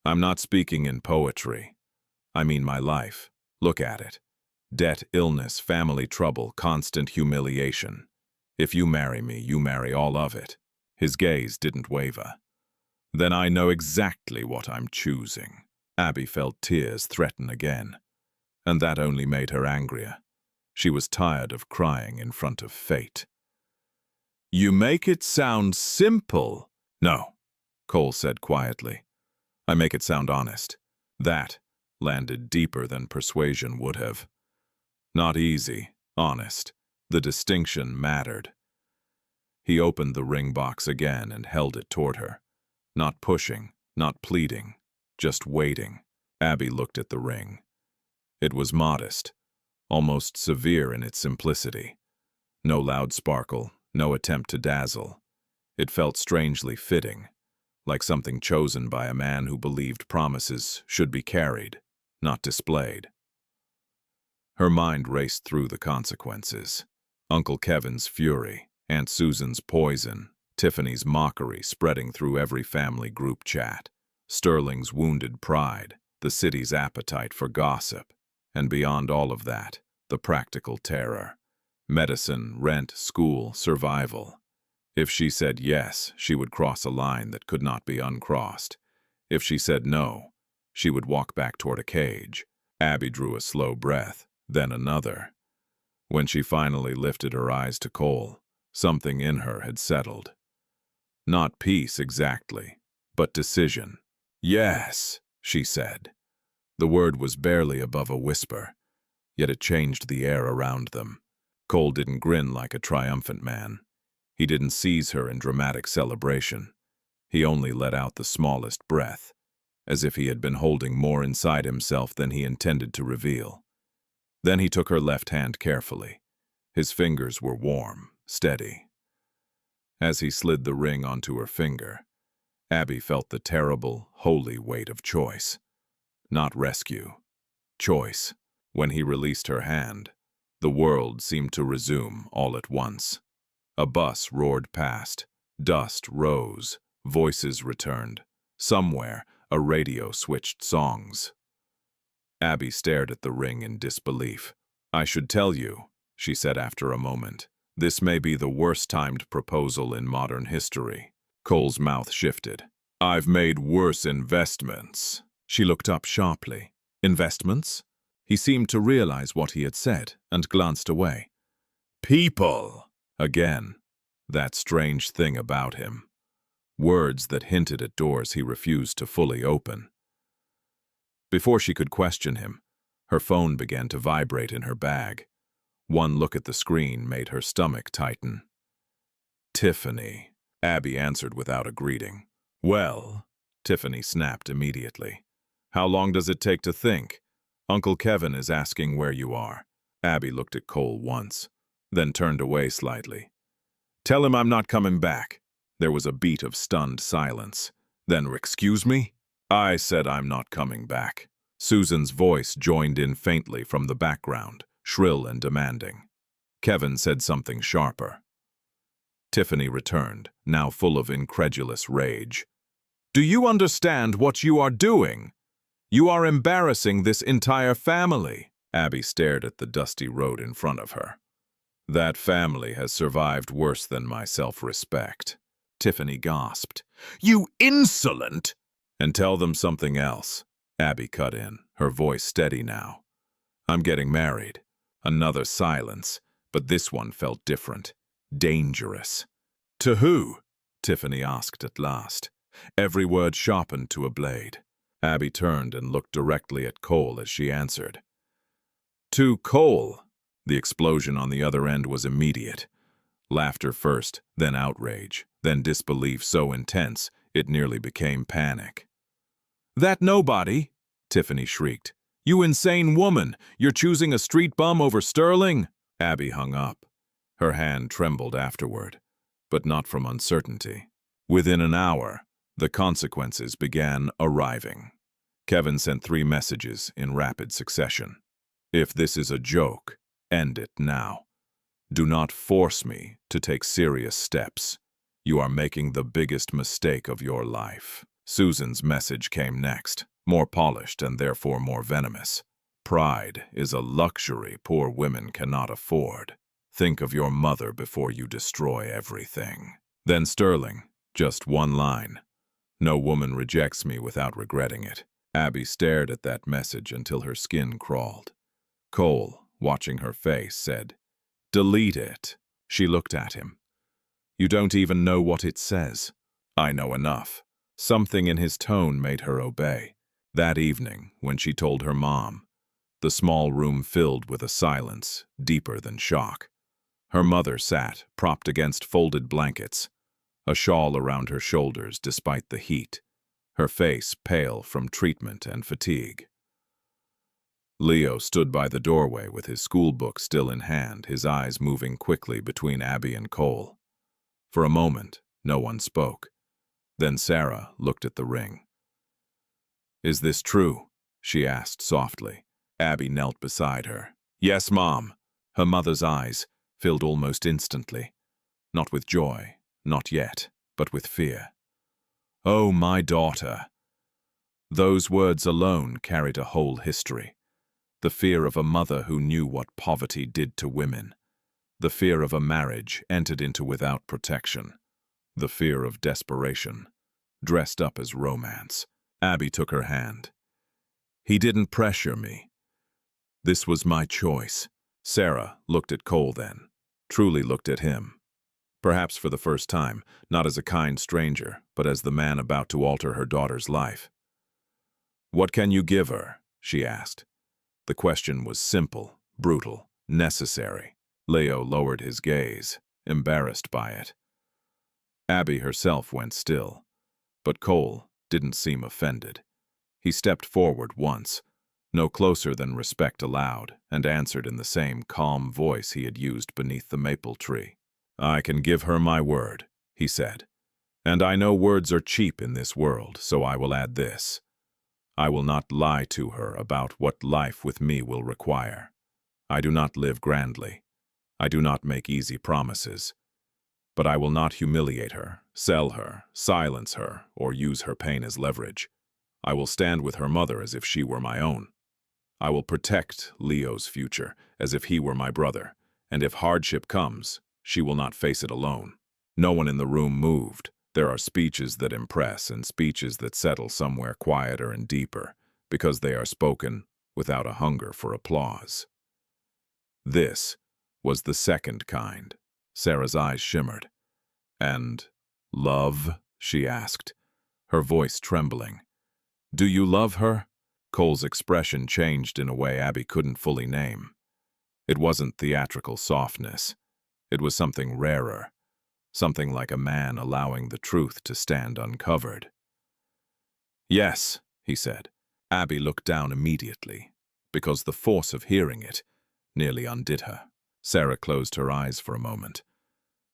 "I'm not speaking in poetry. I mean my life. Look at it. Debt, illness, family trouble, constant humiliation. If you marry me, you marry all of it." His gaze didn't waver. "Then I know exactly what I'm choosing." Abby felt tears threaten again, and that only made her angrier. She was tired of crying in front of fate. "You make it sound simple." "No," Cole said quietly. "I make it sound honest." That landed deeper than persuasion would have. Not easy, honest. The distinction mattered. He opened the ring box again and held it toward her. Not pushing, not pleading, just waiting. Abby looked at the ring. It was modest, almost severe in its simplicity. No loud sparkle, no attempt to dazzle. It felt strangely fitting, like something chosen by a man who believed promises should be carried, not displayed. Her mind raced through the consequences. Uncle Kevin's fury, Aunt Susan's poison, Tiffany's mockery spreading through every family group chat. Sterling's wounded pride, the city's appetite for gossip, and beyond all of that, the practical terror. Medicine, rent, school, survival. If she said yes, she would cross a line that could not be uncrossed. If she said no, she would walk back toward a cage. Abby drew a slow breath, then another. When she finally lifted her eyes to Cole, something in her had settled. Not peace exactly, but decision. "Yes," she said. The word was barely above a whisper, yet it changed the air around them. Cole didn't grin like a triumphant man. He didn't seize her in dramatic celebration. He only let out the smallest breath, as if he had been holding more inside himself than he intended to reveal. Then he took her left hand carefully. His fingers were warm, steady. As he slid the ring onto her finger, Abby felt the terrible, holy weight of choice. Not rescue. Choice. When he released her hand, the world seemed to resume all at once. A bus roared past. Dust rose. Voices returned. Somewhere, a radio switched songs. Abby stared at the ring in disbelief. "I should tell you," she said after a moment, "this may be the worst-timed proposal in modern history." Cole's mouth shifted. "I've made worse investments." She looked up sharply. "Investments?" He seemed to realize what he had said and glanced away. "People!" Again, that strange thing about him. Words that hinted at doors he refused to fully open. Before she could question him, her phone began to vibrate in her bag. One look at the screen made her stomach tighten. "Tiffany," Abby answered without a greeting. "Well," Tiffany snapped immediately. "How long does it take to think? Uncle Kevin is asking where you are." Abby looked at Cole once, then turned away slightly. "Tell him I'm not coming back." There was a beat of stunned silence. Then, "Excuse me?" "I said I'm not coming back." Susan's voice joined in faintly from the background, shrill and demanding. Kevin said something sharper. Tiffany returned, now full of incredulous rage. "Do you understand what you are doing? You are embarrassing this entire family." Abby stared at the dusty road in front of her. "That family has survived worse than my self-respect." Tiffany gasped. "You insolent!" "And tell them something else," Abby cut in, her voice steady now. "I'm getting married." Another silence, but this one felt different. Dangerous. "To who?" Tiffany asked at last. Every word sharpened to a blade. Abby turned and looked directly at Cole as she answered. "To Cole." The explosion on the other end was immediate. Laughter first, then outrage, then disbelief so intense it nearly became panic. "That nobody!" Tiffany shrieked. "You insane woman! You're choosing a street bum over Sterling!" Abby hung up. Her hand trembled afterward, but not from uncertainty. Within an hour, the consequences began arriving. Kevin sent 3 messages in rapid succession. "If this is a joke, end it now. Do not force me to take serious steps. You are making the biggest mistake of your life." Susan's message came next, more polished and therefore more venomous. "Pride is a luxury poor women cannot afford. Think of your mother before you destroy everything." Then Sterling, just one line. "No woman rejects me without regretting it." Abby stared at that message until her skin crawled. Cole, watching her face, said, "Delete it." She looked at him. "You don't even know what it says." "I know enough." Something in his tone made her obey. That evening, when she told her mom, the small room filled with a silence deeper than shock. Her mother sat, propped against folded blankets, a shawl around her shoulders despite the heat, her face pale from treatment and fatigue. Leo stood by the doorway with his school book still in hand, his eyes moving quickly between Abby and Cole. For a moment, no one spoke. Then Sarah looked at the ring. "Is this true?" she asked softly. Abby knelt beside her. "Yes, Mom." Her mother's eyes filled almost instantly. Not with joy, not yet, but with fear. "Oh, my daughter." Those words alone carried a whole history. The fear of a mother who knew what poverty did to women. The fear of a marriage entered into without protection. The fear of desperation, dressed up as romance. Abby took her hand. He didn't pressure me. This was my choice. Sarah looked at Cole then, truly looked at him. Perhaps for the first time, not as a kind stranger, but as the man about to alter her daughter's life. "What can you give her?" she asked. The question was simple, brutal, necessary. Leo lowered his gaze, embarrassed by it. Abby herself went still, but Cole didn't seem offended. He stepped forward once, no closer than respect allowed, and answered in the same calm voice he had used beneath the maple tree. "I can give her my word," he said. "And I know words are cheap in this world, so I will add this. I will not lie to her about what life with me will require. I do not live grandly. I do not make easy promises. But I will not humiliate her, sell her, silence her, or use her pain as leverage. I will stand with her mother as if she were my own. I will protect Leo's future as if he were my brother, and if hardship comes, she will not face it alone." No one in the room moved. There are speeches that impress and speeches that settle somewhere quieter and deeper, because they are spoken without a hunger for applause. This was the second kind. Sarah's eyes shimmered. "And love?" she asked, her voice trembling. "Do you love her?" Cole's expression changed in a way Abby couldn't fully name. It wasn't theatrical softness. It was something rarer, something like a man allowing the truth to stand uncovered. "Yes," he said. Abby looked down immediately, because the force of hearing it nearly undid her. Sarah closed her eyes for a moment.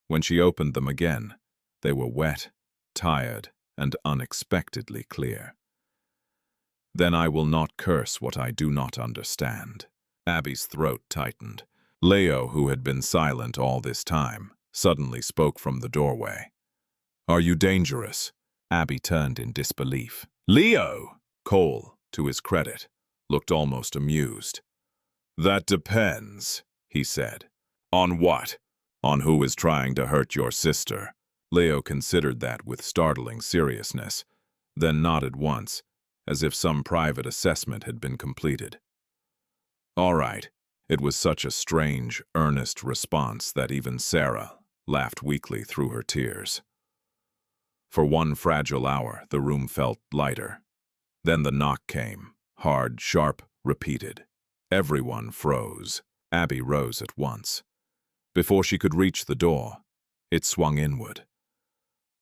When she opened them again, they were wet, tired, and unexpectedly clear. "Then I will not curse what I do not understand." Abby's throat tightened. Leo, who had been silent all this time, suddenly spoke from the doorway. "Are you dangerous?" Abby turned in disbelief. "Leo!" Cole, to his credit, looked almost amused. "That depends," he said. "On what? On who is trying to hurt your sister?" Leo considered that with startling seriousness, then nodded once, as if some private assessment had been completed. "All right." It was such a strange, earnest response that even Sarah laughed weakly through her tears. For one fragile hour, the room felt lighter. Then the knock came, hard, sharp, repeated. Everyone froze. Abby rose at once. Before she could reach the door, it swung inward.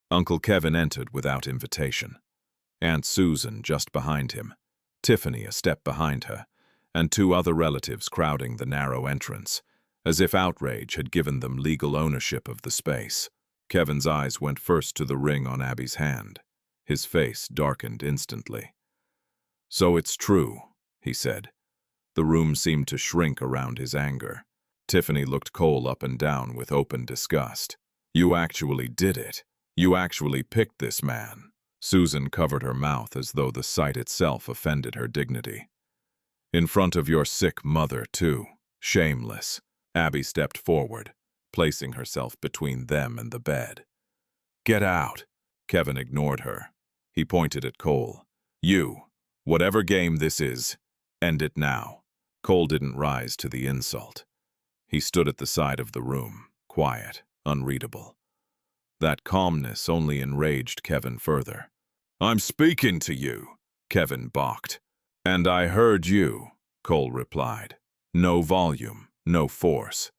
Uncle Kevin entered without invitation. Aunt Susan just behind him, Tiffany a step behind her, and two other relatives crowding the narrow entrance, as if outrage had given them legal ownership of the space. Kevin's eyes went first to the ring on Abby's hand. His face darkened instantly. "So it's true," he said. The room seemed to shrink around his anger. Tiffany looked Cole up and down with open disgust. "You actually did it. You actually picked this man." Susan covered her mouth as though the sight itself offended her dignity. "In front of your sick mother, too. Shameless." Abby stepped forward, placing herself between them and the bed. "Get out." Kevin ignored her. He pointed at Cole. "You, whatever game this is, end it now." Cole didn't rise to the insult. He stood at the side of the room, quiet, unreadable. That calmness only enraged Kevin further. "I'm speaking to you," Kevin balked. "And I heard you," Cole replied. No volume, no force.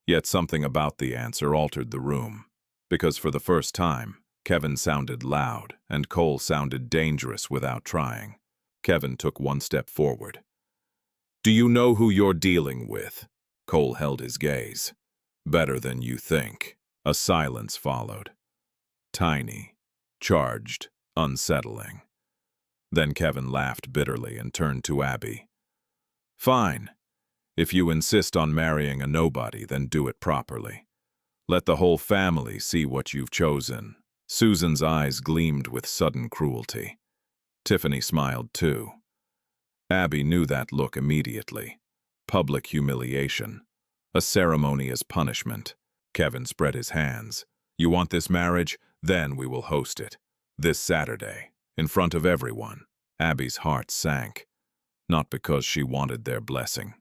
Yet something about the answer altered the room, because for the first time, Kevin sounded loud and Cole sounded dangerous without trying. Kevin took one step forward. "Do you know who you're dealing with?" Cole held his gaze. "Better than you think." A silence followed. Tiny, charged, unsettling. Then Kevin laughed bitterly and turned to Abby. "Fine. If you insist on marrying a nobody, then do it properly. Let the whole family see what you've chosen." Susan's eyes gleamed with sudden cruelty. Tiffany smiled too. Abby knew that look immediately. Public humiliation. A ceremony as punishment. Kevin spread his hands. You want this marriage? Then we will host it. This Saturday, in front of everyone. Abby's heart sank. Not because she wanted their blessing,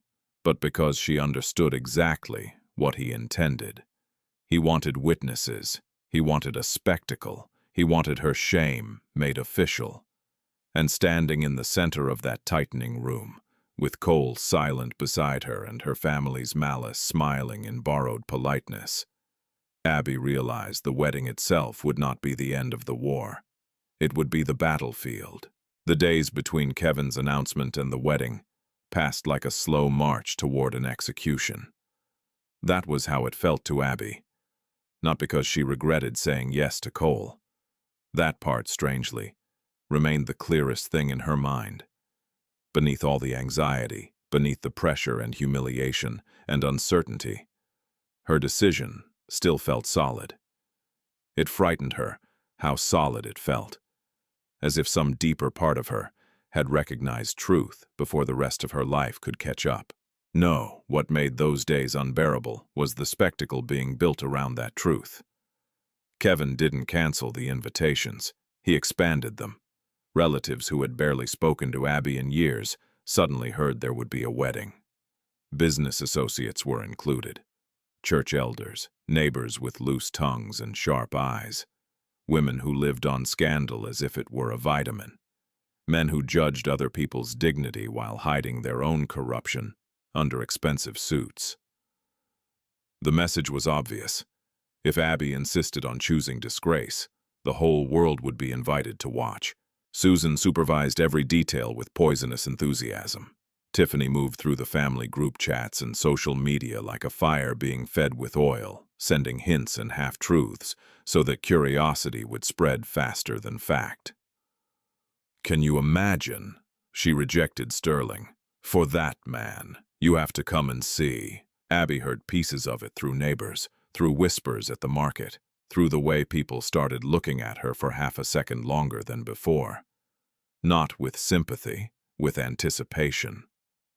but because she understood exactly what he intended. He wanted witnesses. He wanted a spectacle. He wanted her shame made official. And standing in the center of that tightening room, with Cole silent beside her and her family's malice smiling in borrowed politeness, Abby realized the wedding itself would not be the end of the war. It would be the battlefield. The days between Kevin's announcement and the wedding passed like a slow march toward an execution. That was how it felt to Abby. Not because she regretted saying yes to Cole. That part, strangely, remained the clearest thing in her mind. Beneath all the anxiety, beneath the pressure and humiliation and uncertainty, her decision still felt solid. It frightened her how solid it felt, as if some deeper part of her had recognized truth before the rest of her life could catch up. No, what made those days unbearable was the spectacle being built around that truth. Kevin didn't cancel the invitations. He expanded them. Relatives who had barely spoken to Abby in years suddenly heard there would be a wedding. Business associates were included. Church elders, neighbors with loose tongues and sharp eyes, women who lived on scandal as if it were a vitamin, men who judged other people's dignity while hiding their own corruption under expensive suits. The message was obvious. If Abby insisted on choosing disgrace, the whole world would be invited to watch. Susan supervised every detail with poisonous enthusiasm. Tiffany moved through the family group chats and social media like a fire being fed with oil, sending hints and half-truths so that curiosity would spread faster than fact. Can you imagine? She rejected Sterling. For that man, you have to come and see. Abby heard pieces of it through neighbors, through whispers at the market, through the way people started looking at her for half a second longer than before. Not with sympathy, with anticipation.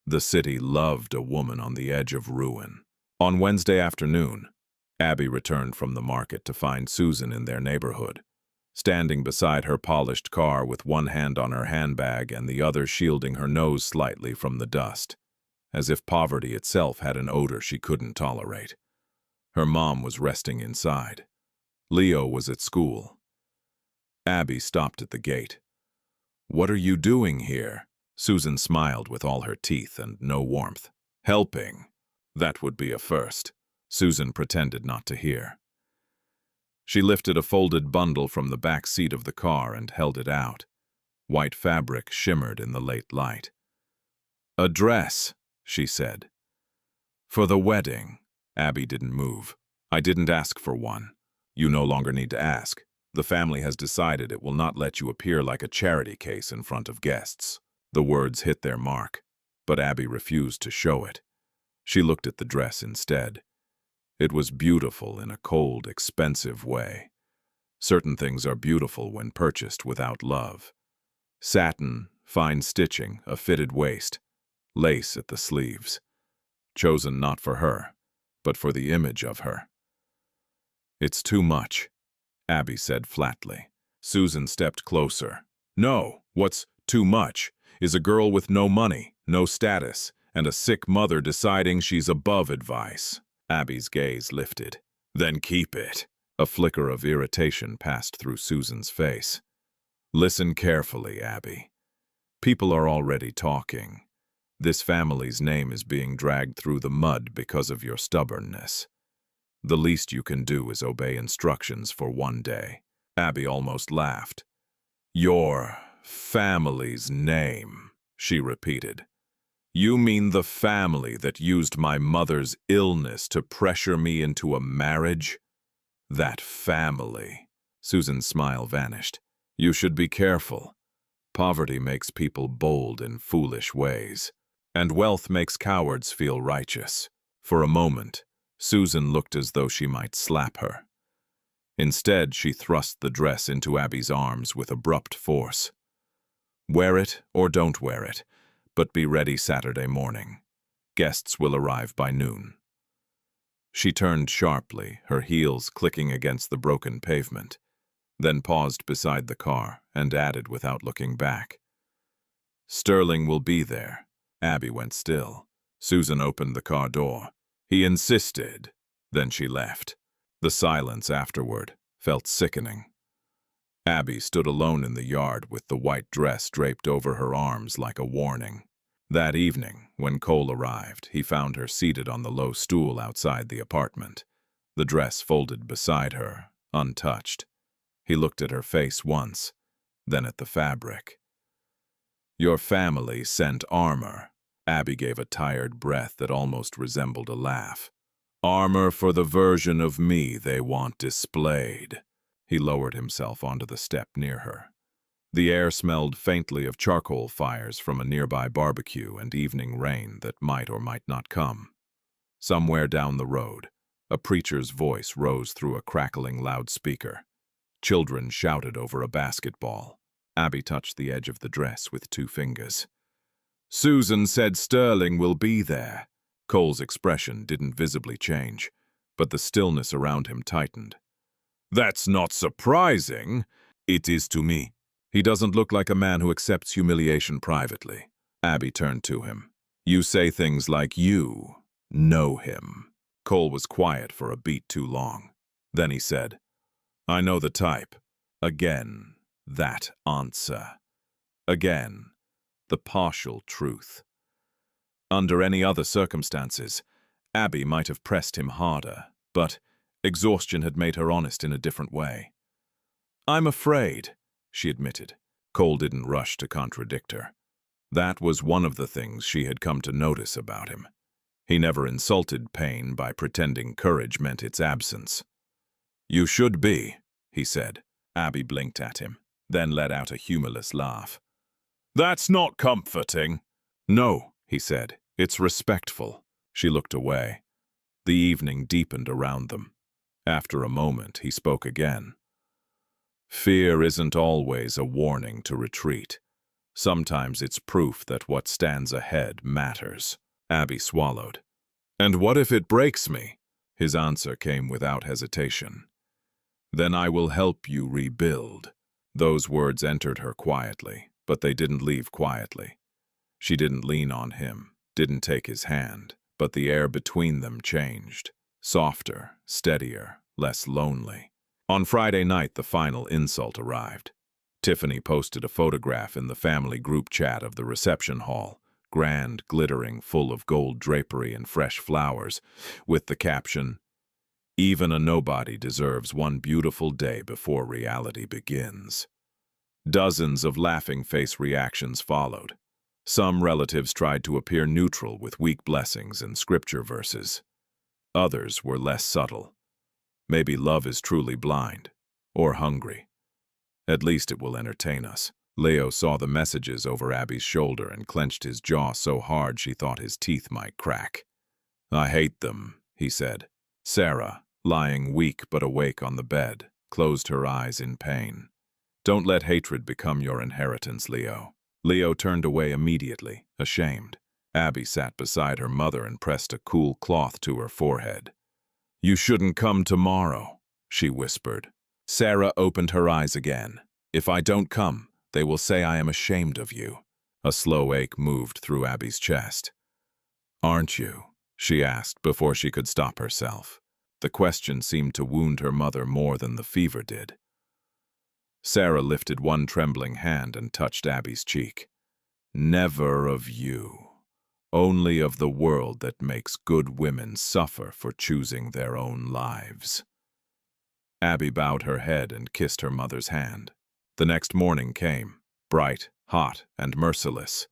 The city loved a woman on the edge of ruin. On Wednesday afternoon, Abby returned from the market to find Susan in their neighborhood, standing beside her polished car with one hand on her handbag and the other shielding her nose slightly from the dust, as if poverty itself had an odor she couldn't tolerate. Her mom was resting inside. Leo was at school. Abby stopped at the gate. "What are you doing here?" Susan smiled with all her teeth and no warmth. "Helping. That would be a first." Susan pretended not to hear. She lifted a folded bundle from the back seat of the car and held it out. White fabric shimmered in the late light. "A dress," she said. "For the wedding." Abby didn't move. "I didn't ask for one. You no longer need to ask. The family has decided it will not let you appear like a charity case in front of guests." The words hit their mark, but Abby refused to show it. She looked at the dress instead. It was beautiful in a cold, expensive way. Certain things are beautiful when purchased without love. Satin, fine stitching, a fitted waist, lace at the sleeves. Chosen not for her, but for the image of her. "It's too much," Abby said flatly. Susan stepped closer. "No, what's too much is a girl with no money, no status, and a sick mother deciding she's above advice." Abby's gaze lifted. "Then keep it." A flicker of irritation passed through Susan's face. "Listen carefully, Abby. People are already talking. This family's name is being dragged through the mud because of your stubbornness. The least you can do is obey instructions for one day." Abby almost laughed. "Your family's name," she repeated. "You mean the family that used my mother's illness to pressure me into a marriage? That family." Susan's smile vanished. "You should be careful. Poverty makes people bold in foolish ways, and wealth makes cowards feel righteous." For a moment, Susan looked as though she might slap her. Instead, she thrust the dress into Abby's arms with abrupt force. Wear it or don't wear it, but be ready Saturday morning. Guests will arrive by noon. She turned sharply, her heels clicking against the broken pavement, then paused beside the car and added without looking back. Sterling will be there. Abby went still. Susan opened the car door. He insisted. Then she left. The silence afterward felt sickening. Abby stood alone in the yard with the white dress draped over her arms like a warning. That evening, when Cole arrived, he found her seated on the low stool outside the apartment, the dress folded beside her, untouched. He looked at her face once, then at the fabric. "Your family sent armor." Abby gave a tired breath that almost resembled a laugh. "Armor for the version of me they want displayed." He lowered himself onto the step near her. The air smelled faintly of charcoal fires from a nearby barbecue and evening rain that might or might not come. Somewhere down the road, a preacher's voice rose through a crackling loudspeaker. Children shouted over a basketball. Abby touched the edge of the dress with 2 fingers. "Susan said Sterling will be there." Cole's expression didn't visibly change, but the stillness around him tightened. "That's not surprising." "It is to me. He doesn't look like a man who accepts humiliation privately." Abby turned to him. "You say things like you know him." Cole was quiet for a beat too long. Then he said, "I know the type." Again, that answer. Again, the partial truth. Under any other circumstances, Abby might have pressed him harder, but exhaustion had made her honest in a different way. "I'm afraid," she admitted. Cole didn't rush to contradict her. That was one of the things she had come to notice about him. He never insulted pain by pretending courage meant its absence. "You should be," he said. Abby blinked at him, then let out a humorless laugh. "That's not comforting." "No," he said. "It's respectful." She looked away. The evening deepened around them. After a moment, he spoke again. "Fear isn't always a warning to retreat. Sometimes it's proof that what stands ahead matters." Abby swallowed. "And what if it breaks me?" His answer came without hesitation. "Then I will help you rebuild." Those words entered her quietly, but they didn't leave quietly. She didn't lean on him, didn't take his hand, but the air between them changed. Softer, steadier, less lonely. On Friday night, the final insult arrived. Tiffany posted a photograph in the family group chat of the reception hall, grand, glittering, full of gold drapery and fresh flowers, with the caption, "Even a nobody deserves one beautiful day before reality begins." Dozens of laughing face reactions followed. Some relatives tried to appear neutral with weak blessings and scripture verses. Others were less subtle. Maybe love is truly blind, or hungry. At least it will entertain us. Leo saw the messages over Abby's shoulder and clenched his jaw so hard she thought his teeth might crack. "I hate them," he said. Sarah, lying weak but awake on the bed, closed her eyes in pain. "Don't let hatred become your inheritance, Leo." Leo turned away immediately, ashamed. Abby sat beside her mother and pressed a cool cloth to her forehead. "You shouldn't come tomorrow," she whispered. Sarah opened her eyes again. "If I don't come, they will say I am ashamed of you." A slow ache moved through Abby's chest. "Aren't you?" she asked before she could stop herself. The question seemed to wound her mother more than the fever did. Sarah lifted one trembling hand and touched Abby's cheek. "Never of you. Only of the world that makes good women suffer for choosing their own lives." Abby bowed her head and kissed her mother's hand. The next morning came, bright, hot, and merciless.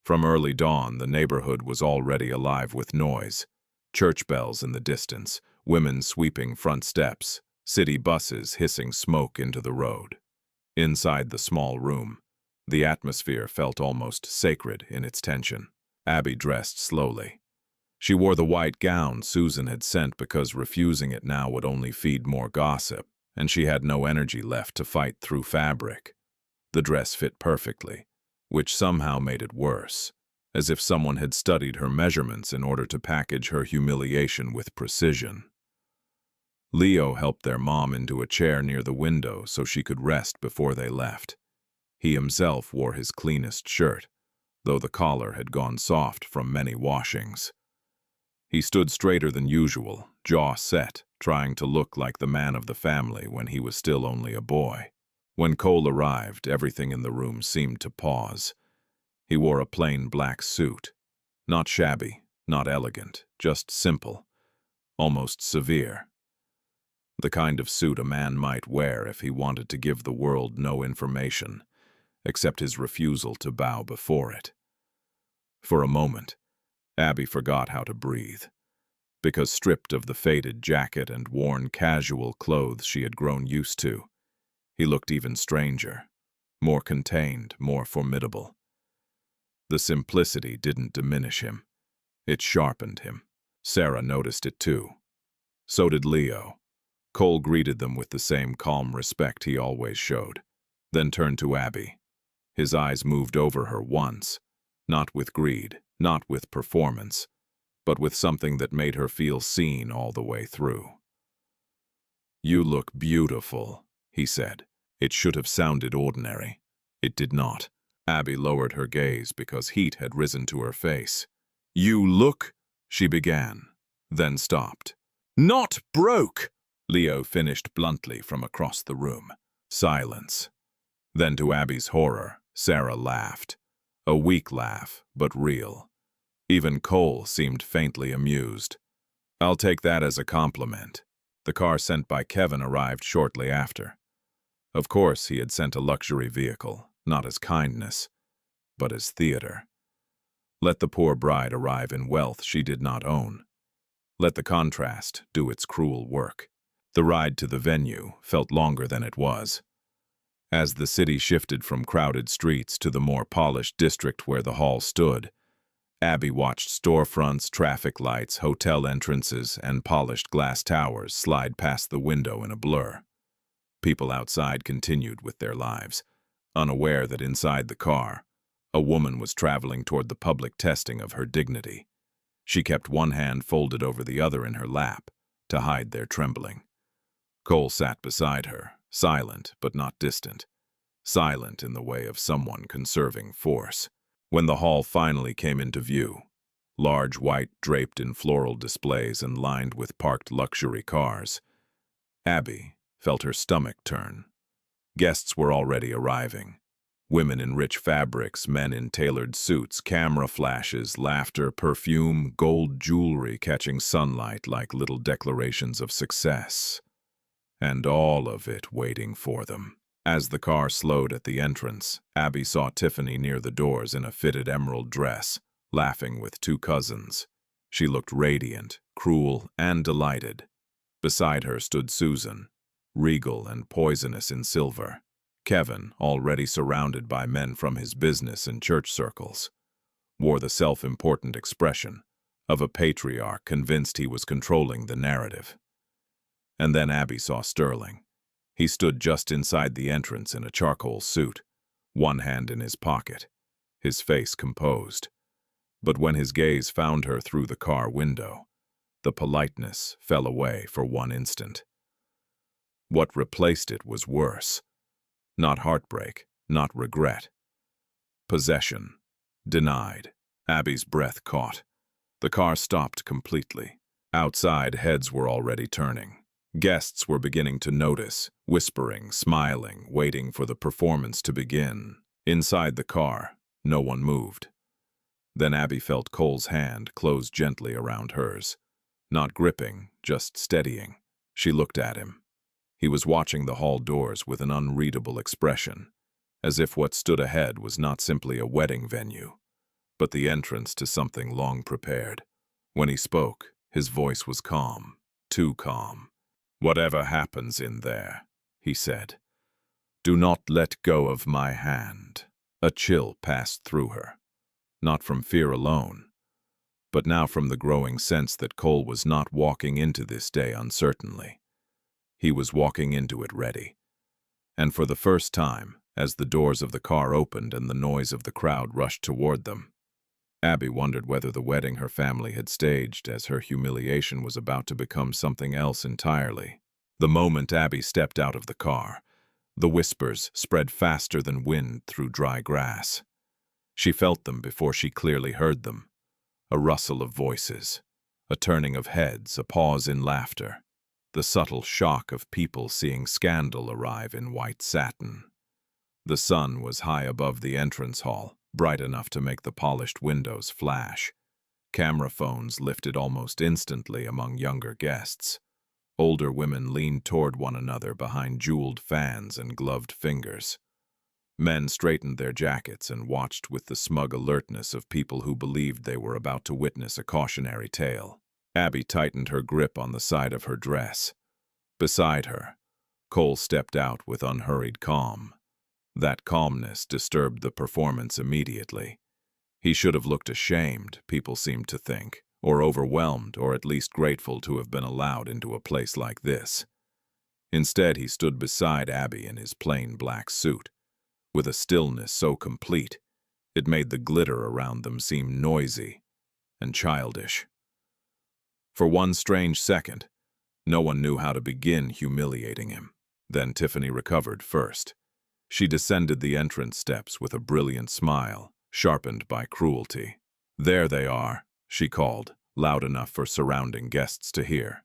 From early dawn, the neighborhood was already alive with noise. Church bells in the distance, women sweeping front steps, city buses hissing smoke into the road. Inside the small room, the atmosphere felt almost sacred in its tension. Abby dressed slowly. She wore the white gown Susan had sent because refusing it now would only feed more gossip, and she had no energy left to fight through fabric. The dress fit perfectly, which somehow made it worse, as if someone had studied her measurements in order to package her humiliation with precision. Leo helped their mom into a chair near the window so she could rest before they left. He himself wore his cleanest shirt, though the collar had gone soft from many washings. He stood straighter than usual, jaw set, trying to look like the man of the family when he was still only a boy. When Cole arrived, everything in the room seemed to pause. He wore a plain black suit. Not shabby, not elegant, just simple, almost severe. The kind of suit a man might wear if he wanted to give the world no information, except his refusal to bow before it. For a moment, Abby forgot how to breathe, because stripped of the faded jacket and worn casual clothes she had grown used to, he looked even stranger, more contained, more formidable. The simplicity didn't diminish him. It sharpened him. Sarah noticed it too. So did Leo. Cole greeted them with the same calm respect he always showed, then turned to Abby. His eyes moved over her once, not with greed, not with performance, but with something that made her feel seen all the way through. "You look beautiful," he said. It should have sounded ordinary. It did not. Abby lowered her gaze because heat had risen to her face. "You look," she began, then stopped. "Not broke," Leo finished bluntly from across the room. Silence. Then to Abby's horror, Sarah laughed. A weak laugh, but real. Even Cole seemed faintly amused. "I'll take that as a compliment." The car sent by Kevin arrived shortly after. Of course, he had sent a luxury vehicle, not as kindness, but as theater. Let the poor bride arrive in wealth she did not own. Let the contrast do its cruel work. The ride to the venue felt longer than it was. As the city shifted from crowded streets to the more polished district where the hall stood, Abby watched storefronts, traffic lights, hotel entrances, and polished glass towers slide past the window in a blur. People outside continued with their lives, unaware that inside the car, a woman was traveling toward the public testing of her dignity. She kept one hand folded over the other in her lap to hide their trembling. Cole sat beside her, silent but not distant, silent in the way of someone conserving force. When the hall finally came into view, large white draped in floral displays and lined with parked luxury cars, Abby felt her stomach turn. Guests were already arriving. Women in rich fabrics, men in tailored suits, camera flashes, laughter, perfume, gold jewelry catching sunlight like little declarations of success. And all of it waiting for them. As the car slowed at the entrance, Abby saw Tiffany near the doors in a fitted emerald dress, laughing with two cousins. She looked radiant, cruel, and delighted. Beside her stood Susan, regal and poisonous in silver. Kevin, already surrounded by men from his business and church circles, wore the self-important expression of a patriarch convinced he was controlling the narrative. And then Abby saw Sterling. He stood just inside the entrance in a charcoal suit, one hand in his pocket, his face composed. But when his gaze found her through the car window, the politeness fell away for one instant. What replaced it was worse. Not heartbreak, not regret. Possession. Denied. Abby's breath caught. The car stopped completely. Outside, heads were already turning. Guests were beginning to notice, whispering, smiling, waiting for the performance to begin. Inside the car, no one moved. Then Abby felt Cole's hand close gently around hers. Not gripping, just steadying. She looked at him. He was watching the hall doors with an unreadable expression, as if what stood ahead was not simply a wedding venue, but the entrance to something long prepared. When he spoke, his voice was calm, too calm. "Whatever happens in there," he said, "do not let go of my hand." A chill passed through her, not from fear alone, but now from the growing sense that Cole was not walking into this day uncertainly. He was walking into it ready. And for the first time, as the doors of the car opened and the noise of the crowd rushed toward them. Abby wondered whether the wedding her family had staged, as her humiliation was about to become something else entirely. The moment Abby stepped out of the car, the whispers spread faster than wind through dry grass. She felt them before she clearly heard them. A rustle of voices, a turning of heads, a pause in laughter, the subtle shock of people seeing scandal arrive in white satin. The sun was high above the entrance hall, bright enough to make the polished windows flash. Camera phones lifted almost instantly among younger guests. Older women leaned toward one another behind jeweled fans and gloved fingers. Men straightened their jackets and watched with the smug alertness of people who believed they were about to witness a cautionary tale. Abby tightened her grip on the side of her dress. Beside her, Cole stepped out with unhurried calm. That calmness disturbed the performance immediately. He should have looked ashamed, people seemed to think, or overwhelmed, or at least grateful to have been allowed into a place like this. Instead, he stood beside Abby in his plain black suit, with a stillness so complete, it made the glitter around them seem noisy and childish. For one strange second, no one knew how to begin humiliating him. Then Tiffany recovered first. She descended the entrance steps with a brilliant smile, sharpened by cruelty. "There they are," she called, loud enough for surrounding guests to hear.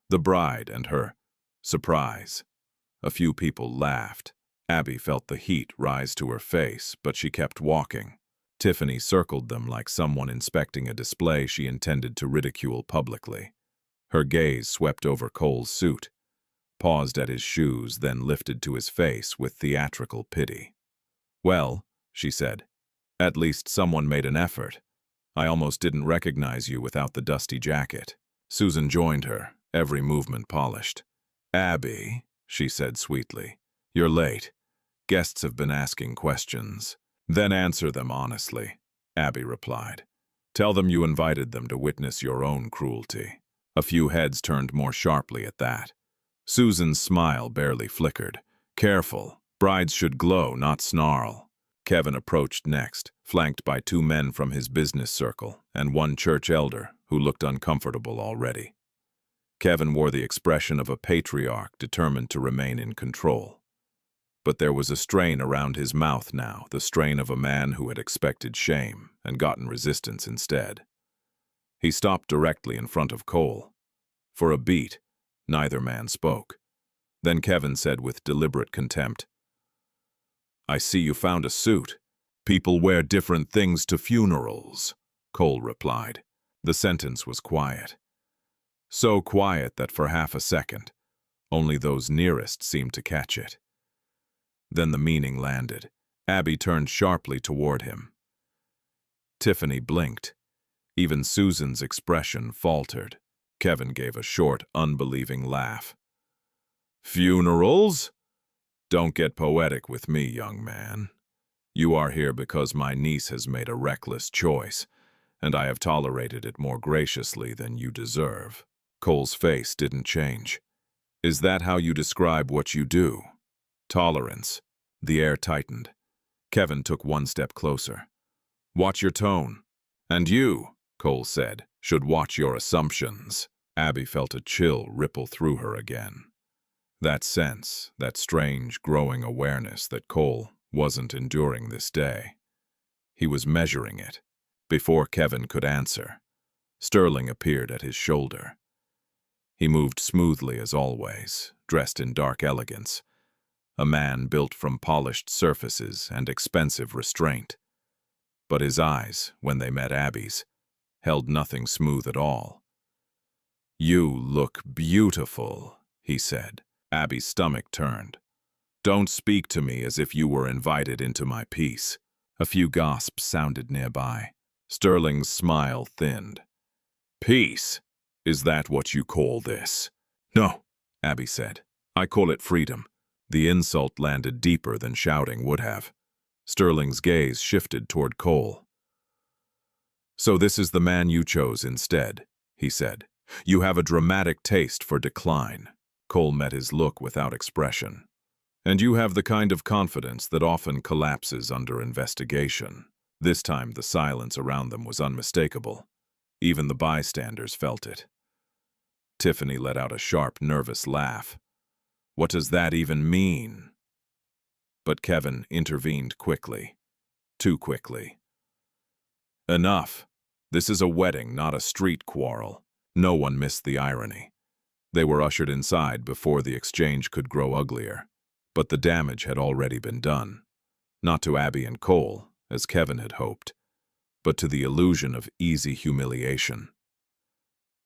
The bride and her surprise. A few people laughed. Abby felt the heat rise to her face, but she kept walking. Tiffany circled them like someone inspecting a display she intended to ridicule publicly. Her gaze swept over Cole's suit, paused at his shoes, then lifted to his face with theatrical pity. "Well," she said, "at least someone made an effort. I almost didn't recognize you without the dusty jacket." Susan joined her, every movement polished. "Abby," she said sweetly, "you're late. Guests have been asking questions." "Then answer them honestly," Abby replied. "Tell them you invited them to witness your own cruelty." A few heads turned more sharply at that. Susan's smile barely flickered. "Careful. Brides should glow, not snarl." Kevin approached next, flanked by two men from his business circle and one church elder who looked uncomfortable already. Kevin wore the expression of a patriarch determined to remain in control. But there was a strain around his mouth now, the strain of a man who had expected shame and gotten resistance instead. He stopped directly in front of Cole. For a beat, neither man spoke. Then Kevin said with deliberate contempt, "I see you found a suit. People wear different things to funerals," Cole replied. The sentence was quiet. So quiet that for half a second, only those nearest seemed to catch it. Then the meaning landed. Abby turned sharply toward him. Tiffany blinked. Even Susan's expression faltered. Kevin gave a short, unbelieving laugh. "Funerals? Don't get poetic with me, young man. You are here because my niece has made a reckless choice, and I have tolerated it more graciously than you deserve." Cole's face didn't change. "Is that how you describe what you do? Tolerance." The air tightened. Kevin took one step closer. "Watch your tone. And you," Cole said, "should watch your assumptions." Abby felt a chill ripple through her again. That sense, that strange, growing awareness that Cole wasn't enduring this day. He was measuring it. Before Kevin could answer, Sterling appeared at his shoulder. He moved smoothly as always, dressed in dark elegance. A man built from polished surfaces and expensive restraint. But his eyes, when they met Abby's, held nothing smooth at all. "You look beautiful," he said. Abby's stomach turned. "Don't speak to me as if you were invited into my peace." A few gasps sounded nearby. Sterling's smile thinned. "Peace? Is that what you call this?" "No," Abby said. "I call it freedom." The insult landed deeper than shouting would have. Sterling's gaze shifted toward Cole. "So this is the man you chose instead," he said. "You have a dramatic taste for decline." Cole met his look without expression. And you have the kind of confidence that often collapses under investigation. This time the silence around them was unmistakable. Even the bystanders felt it. Tiffany let out a sharp, nervous laugh. What does that even mean? But Kevin intervened quickly. Too quickly. Enough. This is a wedding, not a street quarrel. No one missed the irony. They were ushered inside before the exchange could grow uglier. But the damage had already been done. Not to Abby and Cole, as Kevin had hoped, but to the illusion of easy humiliation.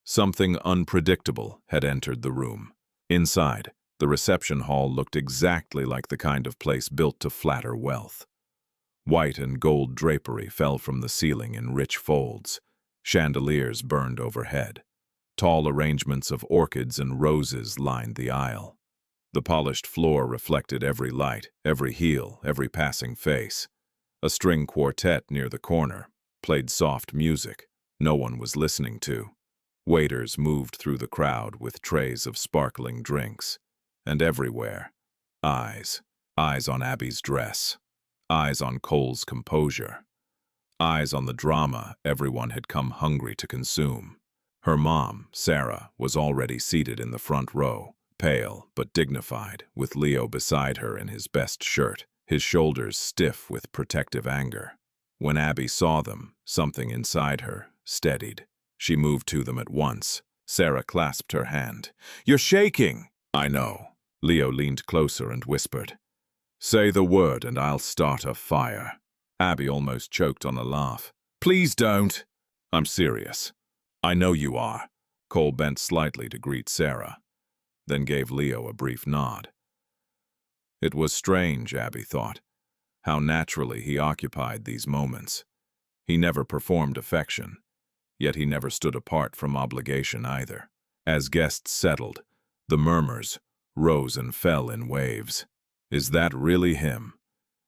Something unpredictable had entered the room. Inside, the reception hall looked exactly like the kind of place built to flatter wealth. White and gold drapery fell from the ceiling in rich folds. Chandeliers burned overhead. Tall arrangements of orchids and roses lined the aisle. The polished floor reflected every light, every heel, every passing face. A string quartet near the corner played soft music no one was listening to. Waiters moved through the crowd with trays of sparkling drinks. And everywhere, eyes. Eyes on Abby's dress. Eyes on Cole's composure. Eyes on the drama everyone had come hungry to consume. Her mom, Sarah, was already seated in the front row, pale but dignified, with Leo beside her in his best shirt, his shoulders stiff with protective anger. When Abby saw them, something inside her steadied. She moved to them at once. Sarah clasped her hand. "You're shaking!" "I know." Leo leaned closer and whispered. "Say the word and I'll start a fire." Abby almost choked on a laugh. "Please don't." "I'm serious." "I know you are." Cole bent slightly to greet Sarah, then gave Leo a brief nod. It was strange, Abby thought, how naturally he occupied these moments. He never performed affection, yet he never stood apart from obligation either. As guests settled, the murmurs rose and fell in waves. Is that really him?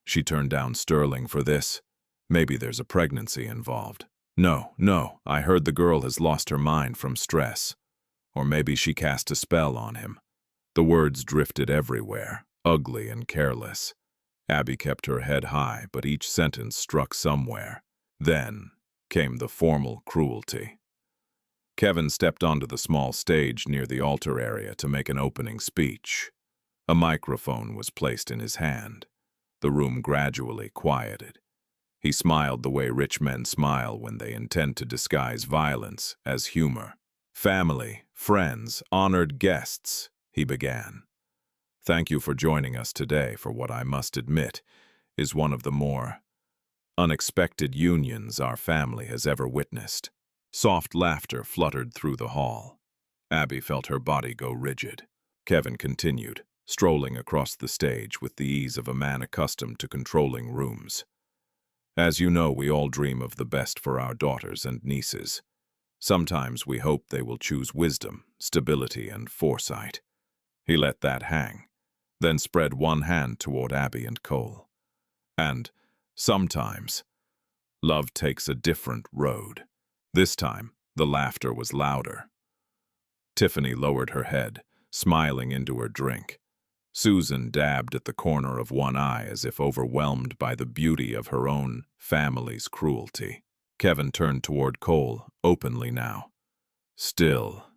She turned down Sterling for this. Maybe there's a pregnancy involved. No, I heard the girl has lost her mind from stress. Or maybe she cast a spell on him. The words drifted everywhere, ugly and careless. Abby kept her head high, but each sentence struck somewhere. Then came the formal cruelty. Kevin stepped onto the small stage near the altar area to make an opening speech. A microphone was placed in his hand. The room gradually quieted. He smiled the way rich men smile when they intend to disguise violence as humor. "Family, friends, honored guests," he began. "Thank you for joining us today for what I must admit is one of the more unexpected unions our family has ever witnessed." Soft laughter fluttered through the hall. Abby felt her body go rigid. Kevin continued, strolling across the stage with the ease of a man accustomed to controlling rooms. "As you know, we all dream of the best for our daughters and nieces. Sometimes we hope they will choose wisdom, stability, and foresight." He let that hang, then spread one hand toward Abby and Cole. "And sometimes, love takes a different road." This time, the laughter was louder. Tiffany lowered her head, smiling into her drink. Susan dabbed at the corner of one eye as if overwhelmed by the beauty of her own family's cruelty. Kevin turned toward Cole, openly now. "Still,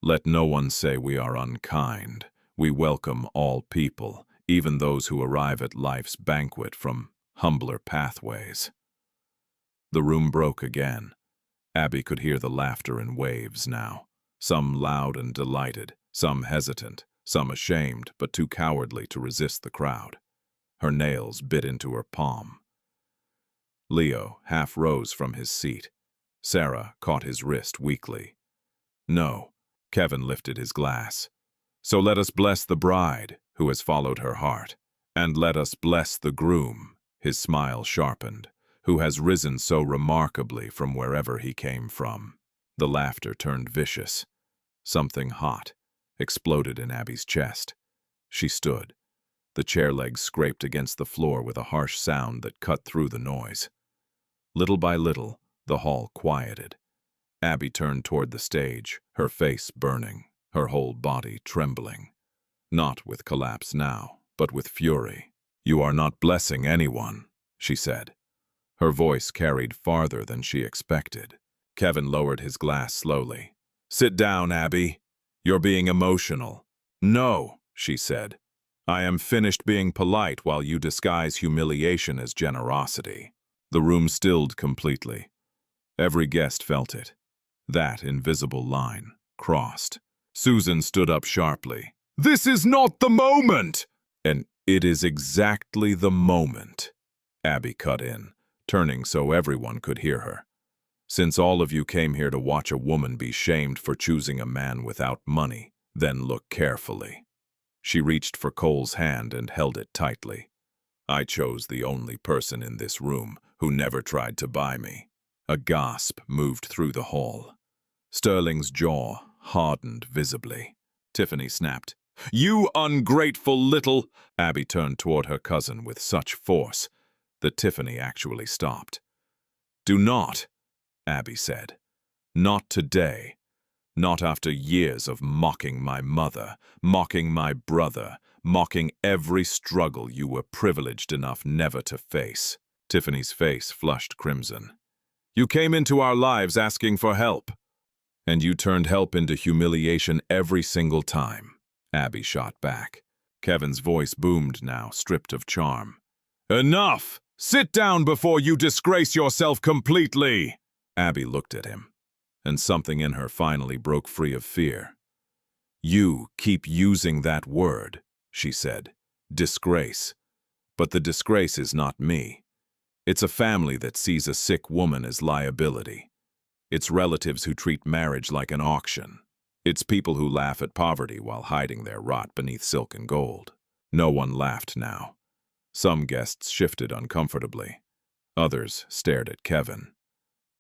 let no one say we are unkind. We welcome all people, even those who arrive at life's banquet from humbler pathways." The room broke again. Abby could hear the laughter in waves now, some loud and delighted, some hesitant, some ashamed but too cowardly to resist the crowd. Her nails bit into her palm. Leo half rose from his seat. Sarah caught his wrist weakly. "No," Kevin lifted his glass. "So let us bless the bride, who has followed her heart, and let us bless the groom," his smile sharpened, "who has risen so remarkably from wherever he came from." The laughter turned vicious. Something hot exploded in Abby's chest. She stood. The chair legs scraped against the floor with a harsh sound that cut through the noise. Little by little, the hall quieted. Abby turned toward the stage, her face burning, her whole body trembling. Not with collapse now, but with fury. "You are not blessing anyone," she said. Her voice carried farther than she expected. Kevin lowered his glass slowly. "Sit down, Abby. You're being emotional." "No," she said. "I am finished being polite while you disguise humiliation as generosity." The room stilled completely. Every guest felt it. That invisible line crossed. Susan stood up sharply. "This is not the moment!" "And it is exactly the moment," Abby cut in, turning so everyone could hear her. "Since all of you came here to watch a woman be shamed for choosing a man without money, then look carefully." She reached for Cole's hand and held it tightly. "I chose the only person in this room who never tried to buy me." A gasp moved through the hall. Sterling's jaw hardened visibly. Tiffany snapped. "You ungrateful little—" Abby turned toward her cousin with such force that Tiffany actually stopped. "Do not," Abby said. "Not today. Not after years of mocking my mother, mocking my brother, mocking every struggle you were privileged enough never to face." Tiffany's face flushed crimson. "You came into our lives asking for help, and you turned help into humiliation every single time," Abby shot back. Kevin's voice boomed now, stripped of charm. "Enough! Sit down before you disgrace yourself completely!" Abby looked at him, and something in her finally broke free of fear. "You keep using that word," she said. "Disgrace. But the disgrace is not me. It's a family that sees a sick woman as liability. It's relatives who treat marriage like an auction. It's people who laugh at poverty while hiding their rot beneath silk and gold." No one laughed now. Some guests shifted uncomfortably. Others stared at Kevin.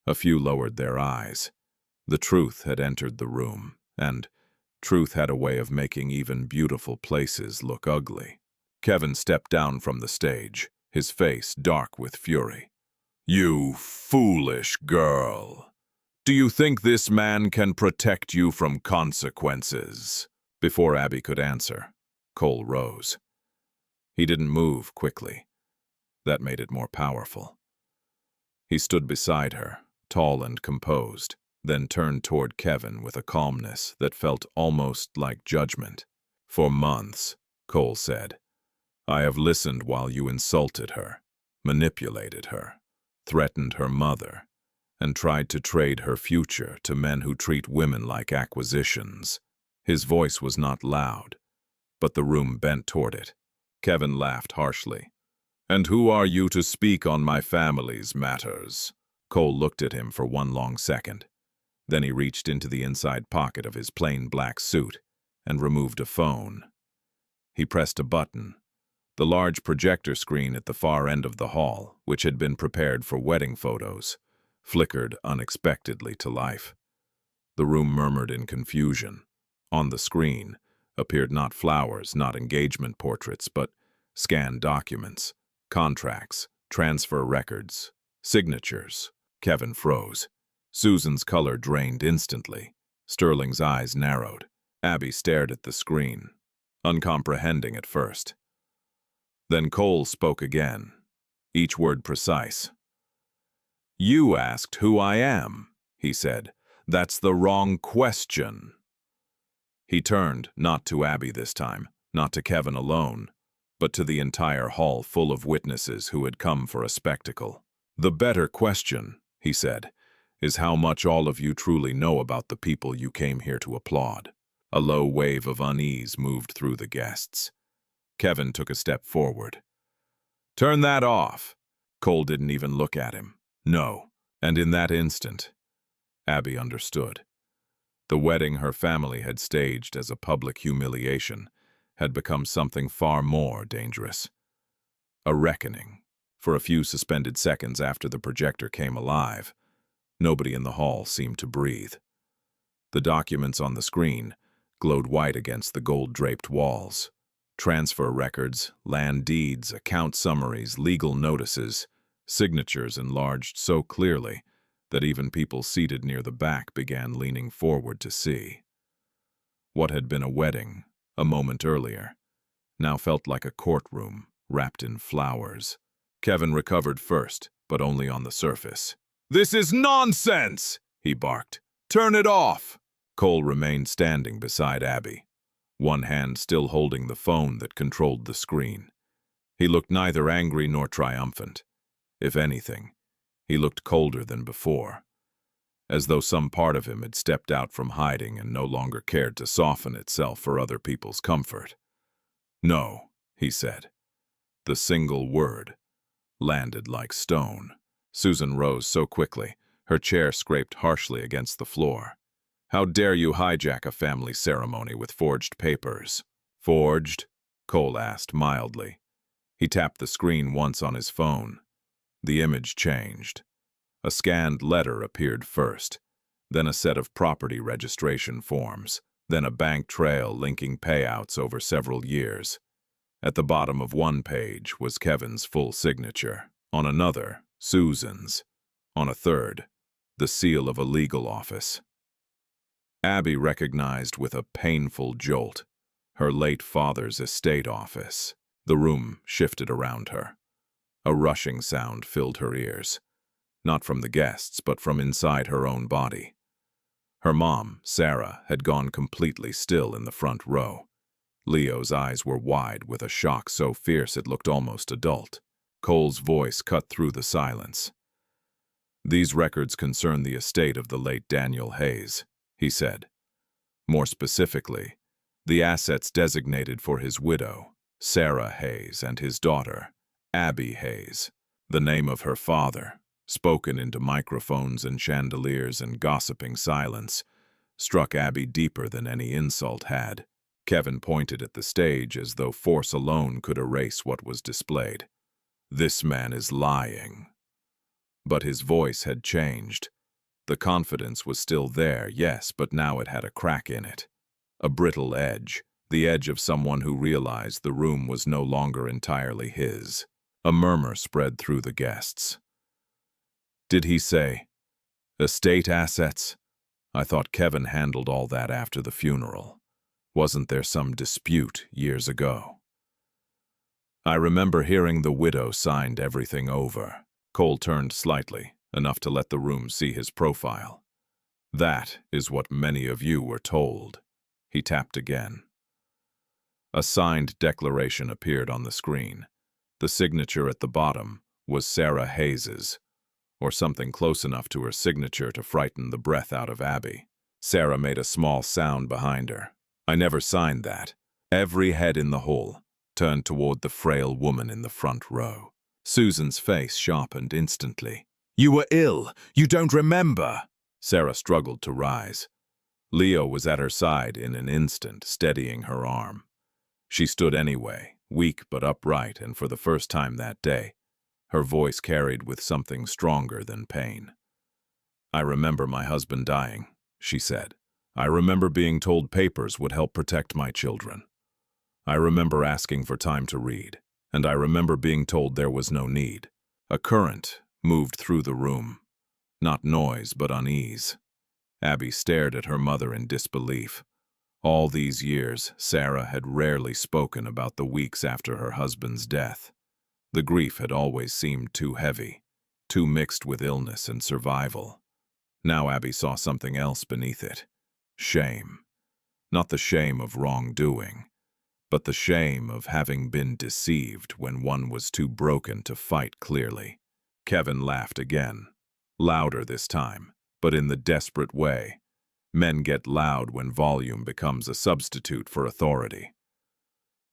A few lowered their eyes. The truth had entered the room, and truth had a way of making even beautiful places look ugly. Kevin stepped down from the stage, his face dark with fury. "You foolish girl. Do you think this man can protect you from consequences?" Before Abby could answer, Cole rose. He didn't move quickly. That made it more powerful. He stood beside her, tall and composed, then turned toward Kevin with a calmness that felt almost like judgment. "For months," Cole said, "I have listened while you insulted her, manipulated her, threatened her mother, and tried to trade her future to men who treat women like acquisitions." His voice was not loud, but the room bent toward it. Kevin laughed harshly. "And who are you to speak on my family's matters?" Cole looked at him for one long second. Then he reached into the inside pocket of his plain black suit and removed a phone. He pressed a button. The large projector screen at the far end of the hall, which had been prepared for wedding photos, flickered unexpectedly to life. The room murmured in confusion. On the screen appeared not flowers, not engagement portraits, but scanned documents, contracts, transfer records, signatures. Kevin froze. Susan's color drained instantly. Sterling's eyes narrowed. Abby stared at the screen, uncomprehending at first. Then Cole spoke again, each word precise. "You asked who I am," he said. "That's the wrong question." He turned, not to Abby this time, not to Kevin alone, but to the entire hall full of witnesses who had come for a spectacle. "The better question," he said, "is how much all of you truly know about the people you came here to applaud." A low wave of unease moved through the guests. Kevin took a step forward. "Turn that off." Cole didn't even look at him. No. And in that instant, Abby understood. The wedding her family had staged as a public humiliation had become something far more dangerous. A reckoning. For a few suspended seconds after the projector came alive, nobody in the hall seemed to breathe. The documents on the screen glowed white against the gold-draped walls. Transfer records, land deeds, account summaries, legal notices, signatures enlarged so clearly that even people seated near the back began leaning forward to see. What had been a wedding, a moment earlier, now felt like a courtroom, wrapped in flowers. Kevin recovered first, but only on the surface. "This is nonsense!" he barked. "Turn it off!" Cole remained standing beside Abby, one hand still holding the phone that controlled the screen. He looked neither angry nor triumphant. If anything, he looked colder than before, as though some part of him had stepped out from hiding and no longer cared to soften itself for other people's comfort. "No," he said. The single word landed like stone. Susan rose so quickly, her chair scraped harshly against the floor. "How dare you hijack a family ceremony with forged papers?" "Forged?" Cole asked mildly. He tapped the screen once on his phone. The image changed. A scanned letter appeared first, then a set of property registration forms, then a bank trail linking payouts over several years. At the bottom of one page was Kevin's full signature, on another, Susan's, on a third, the seal of a legal office. Abby recognized with a painful jolt her late father's estate office. The room shifted around her. A rushing sound filled her ears, not from the guests, but from inside her own body. Her mom, Sarah, had gone completely still in the front row. Leo's eyes were wide with a shock so fierce it looked almost adult. Cole's voice cut through the silence. "These records concern the estate of the late Daniel Hayes," he said. "More specifically, the assets designated for his widow, Sarah Hayes, and his daughter, Abby Hayes. The name of her father, spoken into microphones and chandeliers and gossiping silence, struck Abby deeper than any insult had." Kevin pointed at the stage as though force alone could erase what was displayed. "This man is lying." But his voice had changed. The confidence was still there, yes, but now it had a crack in it. A brittle edge, the edge of someone who realized the room was no longer entirely his. A murmur spread through the guests. "Did he say estate assets? I thought Kevin handled all that after the funeral. Wasn't there some dispute years ago?" "I remember hearing the widow signed everything over." Cole turned slightly, enough to let the room see his profile. "That is what many of you were told." He tapped again. A signed declaration appeared on the screen. The signature at the bottom was Sarah Hayes's, or something close enough to her signature to frighten the breath out of Abby. Sarah made a small sound behind her. "I never signed that." Every head in the hall turned toward the frail woman in the front row. Susan's face sharpened instantly. "You were ill. You don't remember." Sarah struggled to rise. Leo was at her side in an instant, steadying her arm. She stood anyway, weak but upright, and for the first time that day, her voice carried with something stronger than pain. "I remember my husband dying," she said. "I remember being told papers would help protect my children. I remember asking for time to read, and I remember being told there was no need." A current moved through the room. Not noise, but unease. Abby stared at her mother in disbelief. All these years, Sarah had rarely spoken about the weeks after her husband's death. The grief had always seemed too heavy, too mixed with illness and survival. Now Abby saw something else beneath it. Shame. Not the shame of wrongdoing, but the shame of having been deceived when one was too broken to fight clearly. Kevin laughed again, louder this time, but in the desperate way. Men get loud when volume becomes a substitute for authority.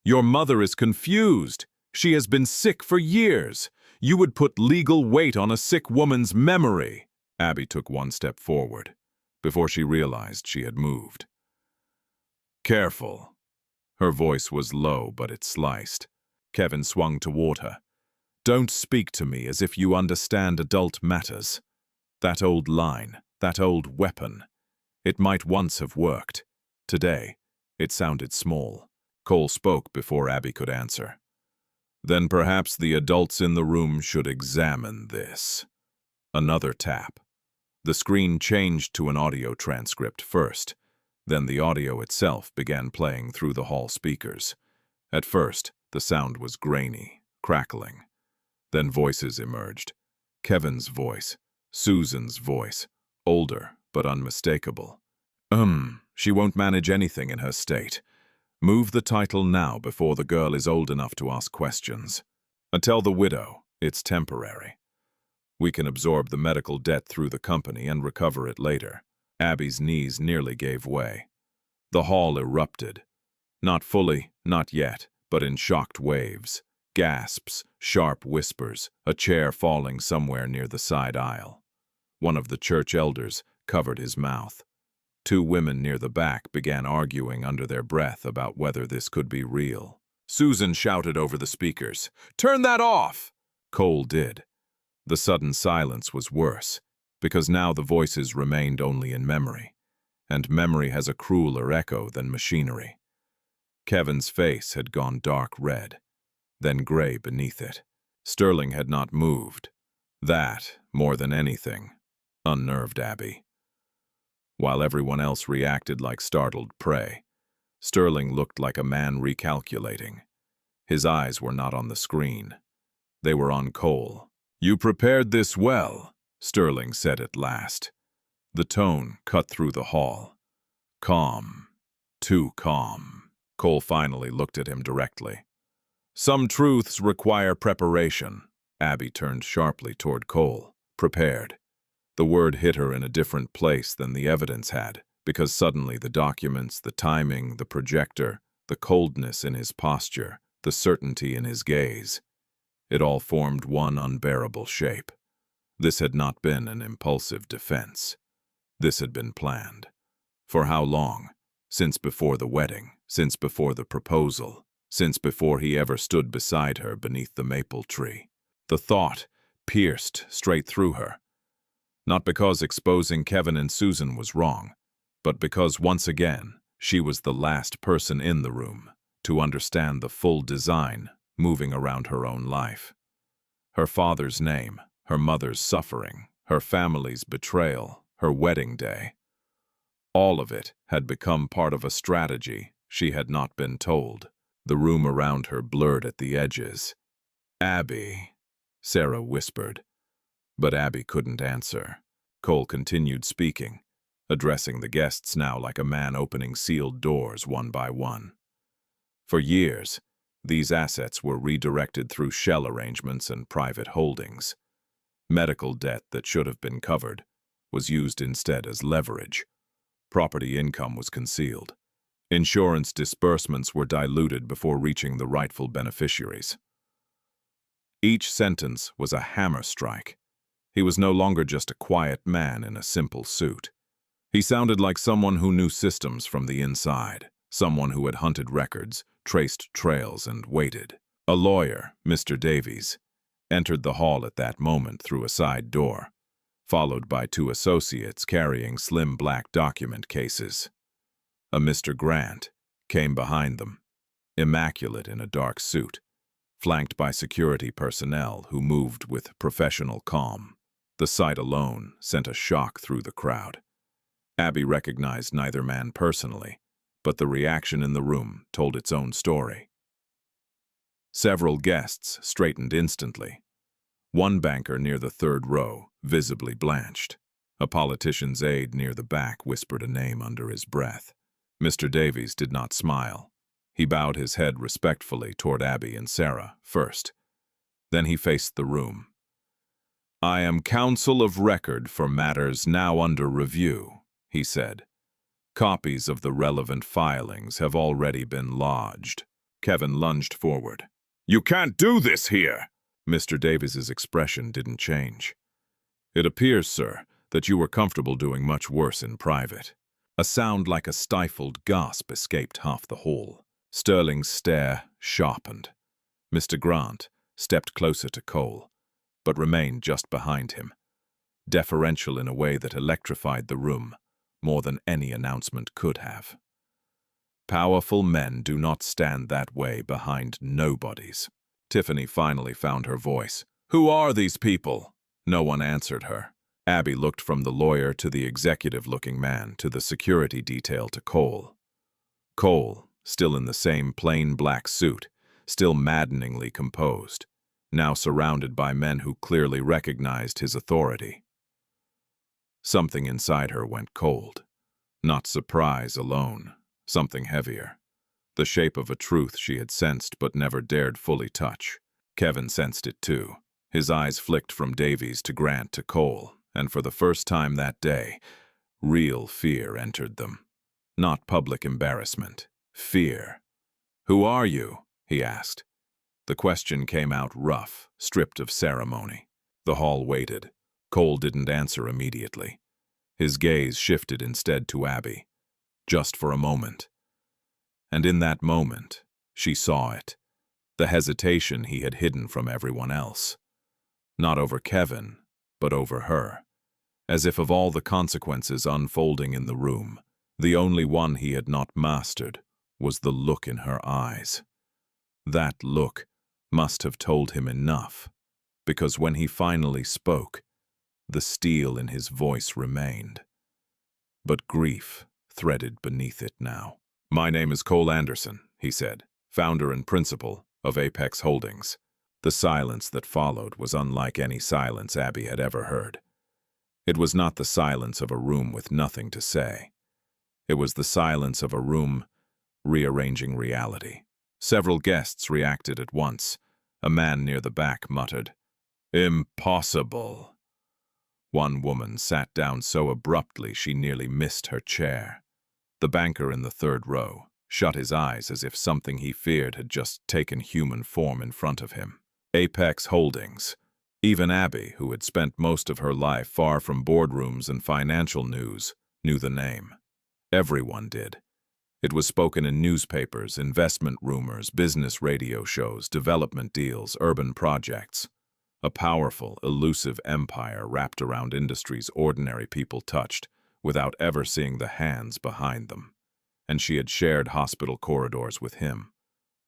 "Your mother is confused. She has been sick for years. You would put legal weight on a sick woman's memory." Abby took one step forward, before she realized she had moved. "Careful." Her voice was low, but it sliced. Kevin swung toward her. "Don't speak to me as if you understand adult matters. That old line, that old weapon. It might once have worked. Today, it sounded small." Cole spoke before Abby could answer. "Then perhaps the adults in the room should examine this." Another tap. The screen changed to an audio transcript first. Then the audio itself began playing through the hall speakers. At first, the sound was grainy, crackling. Then voices emerged. Kevin's voice, Susan's voice, older but unmistakable. She won't manage anything in her state. Move the title now before the girl is old enough to ask questions. Tell the widow it's temporary. We can absorb the medical debt through the company and recover it later. Abby's knees nearly gave way. The hall erupted. Not fully, not yet, but in shocked waves. Gasps, sharp whispers, a chair falling somewhere near the side aisle. One of the church elders covered his mouth. Two women near the back began arguing under their breath about whether this could be real. Susan shouted over the speakers, "Turn that off!" Cole did. The sudden silence was worse, because now the voices remained only in memory, and memory has a crueler echo than machinery. Kevin's face had gone dark red, then gray beneath it. Sterling had not moved. That, more than anything, unnerved Abby. While everyone else reacted like startled prey, Sterling looked like a man recalculating. His eyes were not on the screen. They were on Cole. "You prepared this well," Sterling said at last. The tone cut through the hall. Calm. Too calm. Cole finally looked at him directly. "Some truths require preparation." Abby turned sharply toward Cole. Prepared. The word hit her in a different place than the evidence had, because suddenly the documents, the timing, the projector, the coldness in his posture, the certainty in his gaze, it all formed one unbearable shape. This had not been an impulsive defense. This had been planned. For how long? Since before the wedding, since before the proposal, since before he ever stood beside her beneath the maple tree. The thought pierced straight through her. Not because exposing Kevin and Susan was wrong, but because once again she was the last person in the room to understand the full design moving around her own life. Her father's name, her mother's suffering, her family's betrayal, her wedding day. All of it had become part of a strategy she had not been told. The room around her blurred at the edges. "Abby," Sarah whispered. But Abby couldn't answer. Cole continued speaking, addressing the guests now like a man opening sealed doors one by one. For years, these assets were redirected through shell arrangements and private holdings. Medical debt that should have been covered was used instead as leverage. Property income was concealed. Insurance disbursements were diluted before reaching the rightful beneficiaries. Each sentence was a hammer strike. He was no longer just a quiet man in a simple suit. He sounded like someone who knew systems from the inside, someone who had hunted records, traced trails, and waited. A lawyer, Mr. Davies, entered the hall at that moment through a side door, followed by two associates carrying slim black document cases. A Mr. Grant came behind them, immaculate in a dark suit, flanked by security personnel who moved with professional calm. The sight alone sent a shock through the crowd. Abby recognized neither man personally, but the reaction in the room told its own story. Several guests straightened instantly. One banker near the third row visibly blanched. A politician's aide near the back whispered a name under his breath. Mr. Davies did not smile. He bowed his head respectfully toward Abby and Sarah first. Then he faced the room. "I am counsel of record for matters now under review," he said. "Copies of the relevant filings have already been lodged." Kevin lunged forward. "You can't do this here!" Mr. Davies's expression didn't change. "It appears, sir, that you were comfortable doing much worse in private." A sound like a stifled gasp escaped half the hall. Sterling's stare sharpened. Mr. Grant stepped closer to Cole, but remained just behind him, deferential in a way that electrified the room more than any announcement could have. Powerful men do not stand that way behind nobodies. Tiffany finally found her voice. "Who are these people?" No one answered her. Abby looked from the lawyer to the executive-looking man to the security detail to Cole. Cole, still in the same plain black suit, still maddeningly composed, now surrounded by men who clearly recognized his authority. Something inside her went cold. Not surprise alone, something heavier. The shape of a truth she had sensed but never dared fully touch. Kevin sensed it too. His eyes flicked from Davies to Grant to Cole, and for the first time that day, real fear entered them. Not public embarrassment. Fear. "Who are you?" he asked. The question came out rough, stripped of ceremony. The hall waited. Cole didn't answer immediately. His gaze shifted instead to Abby, just for a moment. And in that moment, she saw it. The hesitation he had hidden from everyone else. Not over Kevin, but over her. As if of all the consequences unfolding in the room, the only one he had not mastered was the look in her eyes. That look must have told him enough, because when he finally spoke, the steel in his voice remained. But grief threaded beneath it now. "My name is Cole Anderson," he said, "founder and principal of Apex Holdings." The silence that followed was unlike any silence Abby had ever heard. It was not the silence of a room with nothing to say. It was the silence of a room rearranging reality. Several guests reacted at once. A man near the back muttered, "Impossible." One woman sat down so abruptly she nearly missed her chair. The banker in the third row shut his eyes as if something he feared had just taken human form in front of him. Apex Holdings. Even Abby, who had spent most of her life far from boardrooms and financial news, knew the name. Everyone did. It was spoken in newspapers, investment rumors, business radio shows, development deals, urban projects. A powerful, elusive empire wrapped around industries ordinary people touched, without ever seeing the hands behind them. And she had shared hospital corridors with him.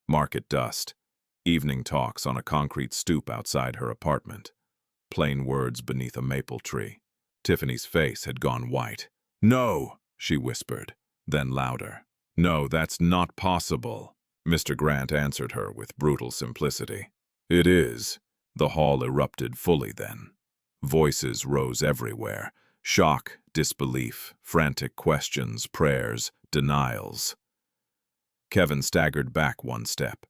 Market dust, evening talks on a concrete stoop outside her apartment, plain words beneath a maple tree. Tiffany's face had gone white. "No," she whispered, then louder. "No, that's not possible." Mr. Grant answered her with brutal simplicity. "It is." The hall erupted fully then. Voices rose everywhere. Shock, disbelief, frantic questions, prayers, denials. Kevin staggered back one step.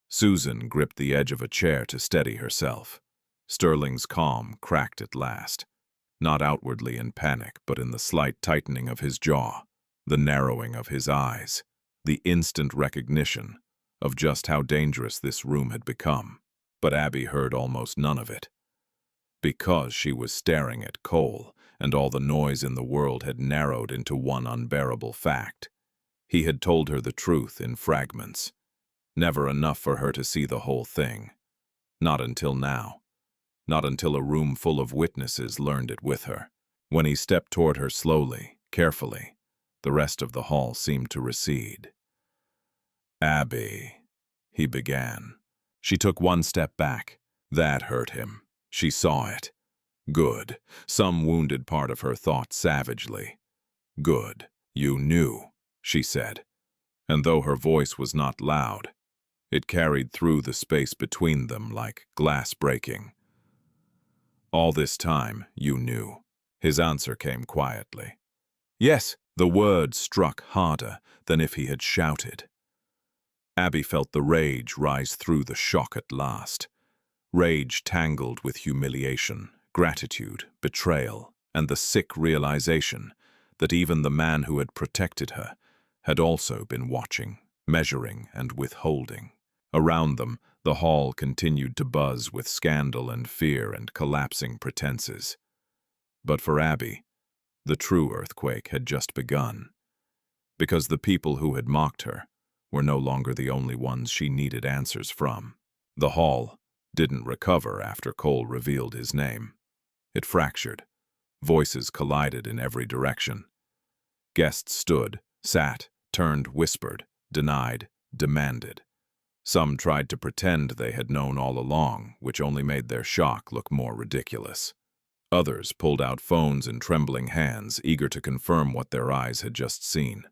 Susan gripped the edge of a chair to steady herself. Sterling's calm cracked at last. Not outwardly in panic, but in the slight tightening of his jaw, the narrowing of his eyes, the instant recognition of just how dangerous this room had become. But Abby heard almost none of it. Because she was staring at Cole, and all the noise in the world had narrowed into one unbearable fact. He had told her the truth in fragments. Never enough for her to see the whole thing. Not until now. Not until a room full of witnesses learned it with her. When he stepped toward her slowly, carefully, the rest of the hall seemed to recede. "Abby," he began. She took one step back. That hurt him. She saw it. Good. Some wounded part of her thought savagely. "Good. You knew," she said. And though her voice was not loud, it carried through the space between them like glass breaking. "All this time, you knew." His answer came quietly. "Yes." The word struck harder than if he had shouted. Abby felt the rage rise through the shock at last. Rage tangled with humiliation, gratitude, betrayal, and the sick realization that even the man who had protected her had also been watching, measuring, and withholding. Around them, the hall continued to buzz with scandal and fear and collapsing pretenses. But for Abby, the true earthquake had just begun. Because the people who had mocked her were no longer the only ones she needed answers from. The hall didn't recover after Cole revealed his name. It fractured. Voices collided in every direction. Guests stood, sat, turned, whispered, denied, demanded. Some tried to pretend they had known all along, which only made their shock look more ridiculous. Others pulled out phones in trembling hands, eager to confirm what their eyes had just seen.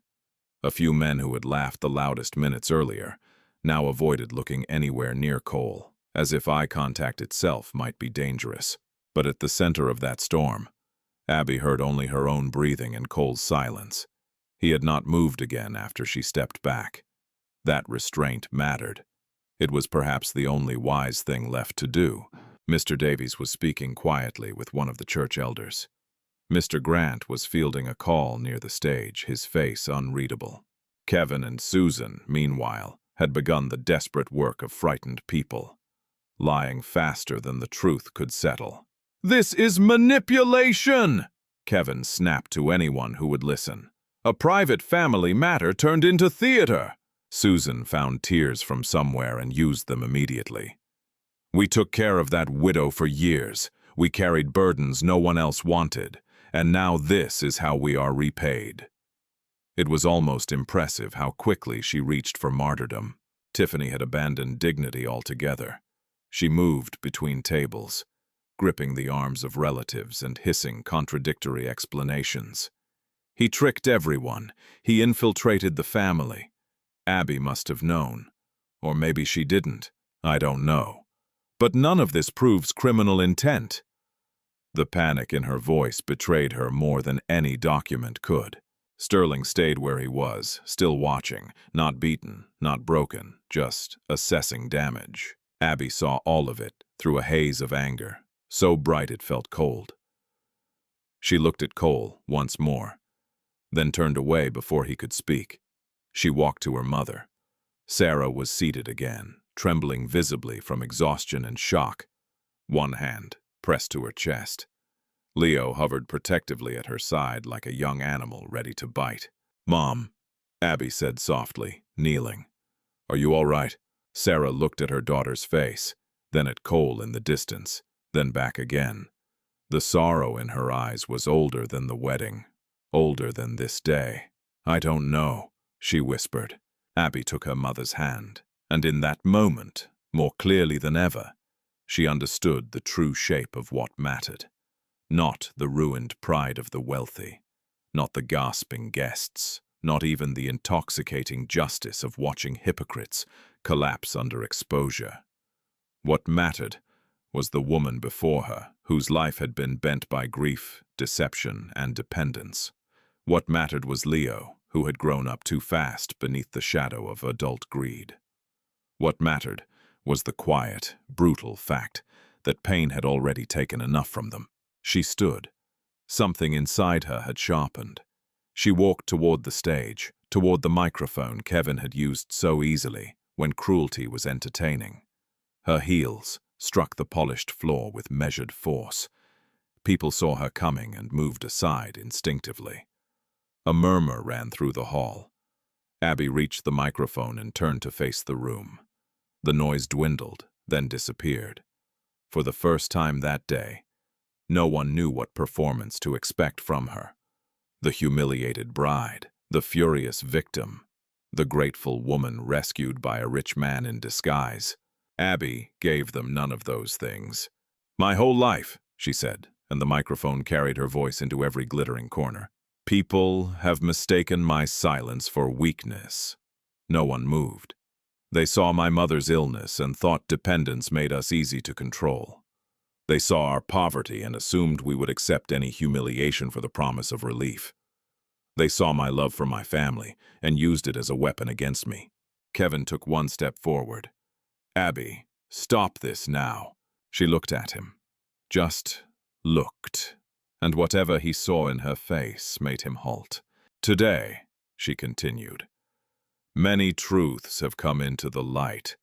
A few men who had laughed the loudest minutes earlier now avoided looking anywhere near Cole, as if eye contact itself might be dangerous. But at the center of that storm, Abby heard only her own breathing and Cole's silence. He had not moved again after she stepped back. That restraint mattered. It was perhaps the only wise thing left to do. Mr. Davies was speaking quietly with one of the church elders. Mr. Grant was fielding a call near the stage, his face unreadable. Kevin and Susan, meanwhile, had begun the desperate work of frightened people, lying faster than the truth could settle. "This is manipulation!" Kevin snapped to anyone who would listen. "A private family matter turned into theater!" Susan found tears from somewhere and used them immediately. "We took care of that widow for years. We carried burdens no one else wanted. And now this is how we are repaid." It was almost impressive how quickly she reached for martyrdom. Tiffany had abandoned dignity altogether. She moved between tables, gripping the arms of relatives and hissing contradictory explanations. He tricked everyone. He infiltrated the family. Abby must have known. Or maybe she didn't. I don't know. But none of this proves criminal intent. The panic in her voice betrayed her more than any document could. Sterling stayed where he was, still watching, not beaten, not broken, just assessing damage. Abby saw all of it through a haze of anger, so bright it felt cold. She looked at Cole once more, then turned away before he could speak. She walked to her mother. Sarah was seated again, trembling visibly from exhaustion and shock, one hand pressed to her chest. Leo hovered protectively at her side like a young animal ready to bite. "Mom," Abby said softly, kneeling. "Are you all right?" Sarah looked at her daughter's face, then at Cole in the distance, then back again. The sorrow in her eyes was older than the wedding, older than this day. "I don't know," she whispered. Abby took her mother's hand, and in that moment, more clearly than ever, she understood the true shape of what mattered. Not the ruined pride of the wealthy, not the gasping guests, not even the intoxicating justice of watching hypocrites collapse under exposure. What mattered was the woman before her, whose life had been bent by grief, deception, and dependence. What mattered was Leo, who had grown up too fast beneath the shadow of adult greed. What mattered was the quiet, brutal fact that pain had already taken enough from them. She stood. Something inside her had sharpened. She walked toward the stage, toward the microphone Kevin had used so easily when cruelty was entertaining. Her heels struck the polished floor with measured force. People saw her coming and moved aside instinctively. A murmur ran through the hall. Abby reached the microphone and turned to face the room. The noise dwindled, then disappeared. For the first time that day, no one knew what performance to expect from her. The humiliated bride, the furious victim, the grateful woman rescued by a rich man in disguise. Abby gave them none of those things. "My whole life," she said, and the microphone carried her voice into every glittering corner. "People have mistaken my silence for weakness." No one moved. They saw my mother's illness and thought dependence made us easy to control. They saw our poverty and assumed we would accept any humiliation for the promise of relief. They saw my love for my family and used it as a weapon against me. Kevin took one step forward. "Abby, stop this now." She looked at him. Just looked. And whatever he saw in her face made him halt. "Today," she continued, "many truths have come into the light.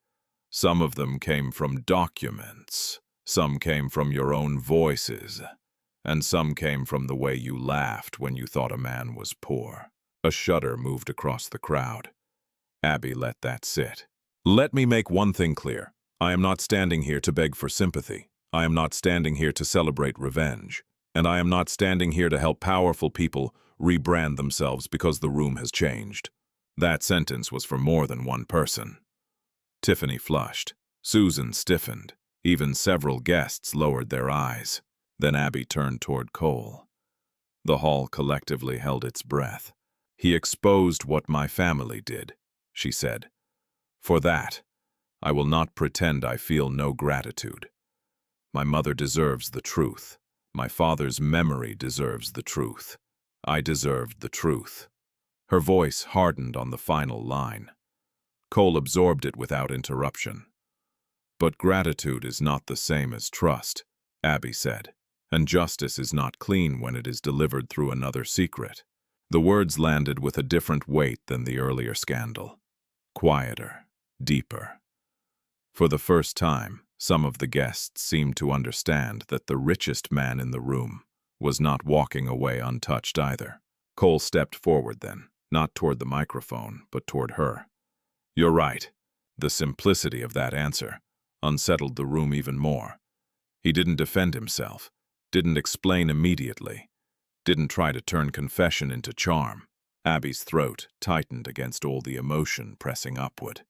Some of them came from documents. Some came from your own voices, and some came from the way you laughed when you thought a man was poor." A shudder moved across the crowd. Abby let that sit. "Let me make one thing clear. I am not standing here to beg for sympathy. I am not standing here to celebrate revenge. And I am not standing here to help powerful people rebrand themselves because the room has changed." That sentence was for more than one person. Tiffany flushed. Susan stiffened. Even several guests lowered their eyes. Then Abby turned toward Cole. The hall collectively held its breath. He exposed what my family did, she said. For that, I will not pretend I feel no gratitude. My mother deserves the truth. My father's memory deserves the truth. I deserved the truth. Her voice hardened on the final line. Cole absorbed it without interruption. But gratitude is not the same as trust, Abby said, and justice is not clean when it is delivered through another secret. The words landed with a different weight than the earlier scandal. Quieter, deeper. For the first time, some of the guests seemed to understand that the richest man in the room was not walking away untouched either. Cole stepped forward then, not toward the microphone, but toward her. You're right. The simplicity of that answer unsettled the room even more. He didn't defend himself, didn't explain immediately, didn't try to turn confession into charm. Abby's throat tightened against all the emotion pressing upward.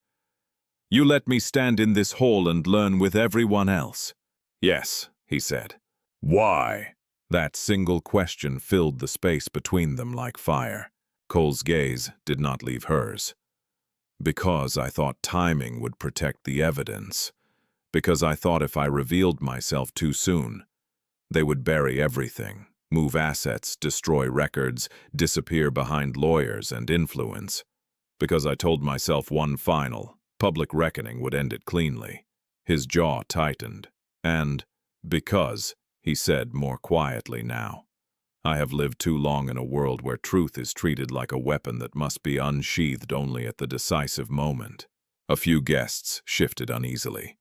You let me stand in this hall and learn with everyone else. Yes, he said. Why? That single question filled the space between them like fire. Cole's gaze did not leave hers. Because I thought timing would protect the evidence. Because I thought if I revealed myself too soon, they would bury everything, move assets, destroy records, disappear behind lawyers and influence. Because I told myself one final, public reckoning would end it cleanly. His jaw tightened. And because, he said more quietly now, I have lived too long in a world where truth is treated like a weapon that must be unsheathed only at the decisive moment. A few guests shifted uneasily.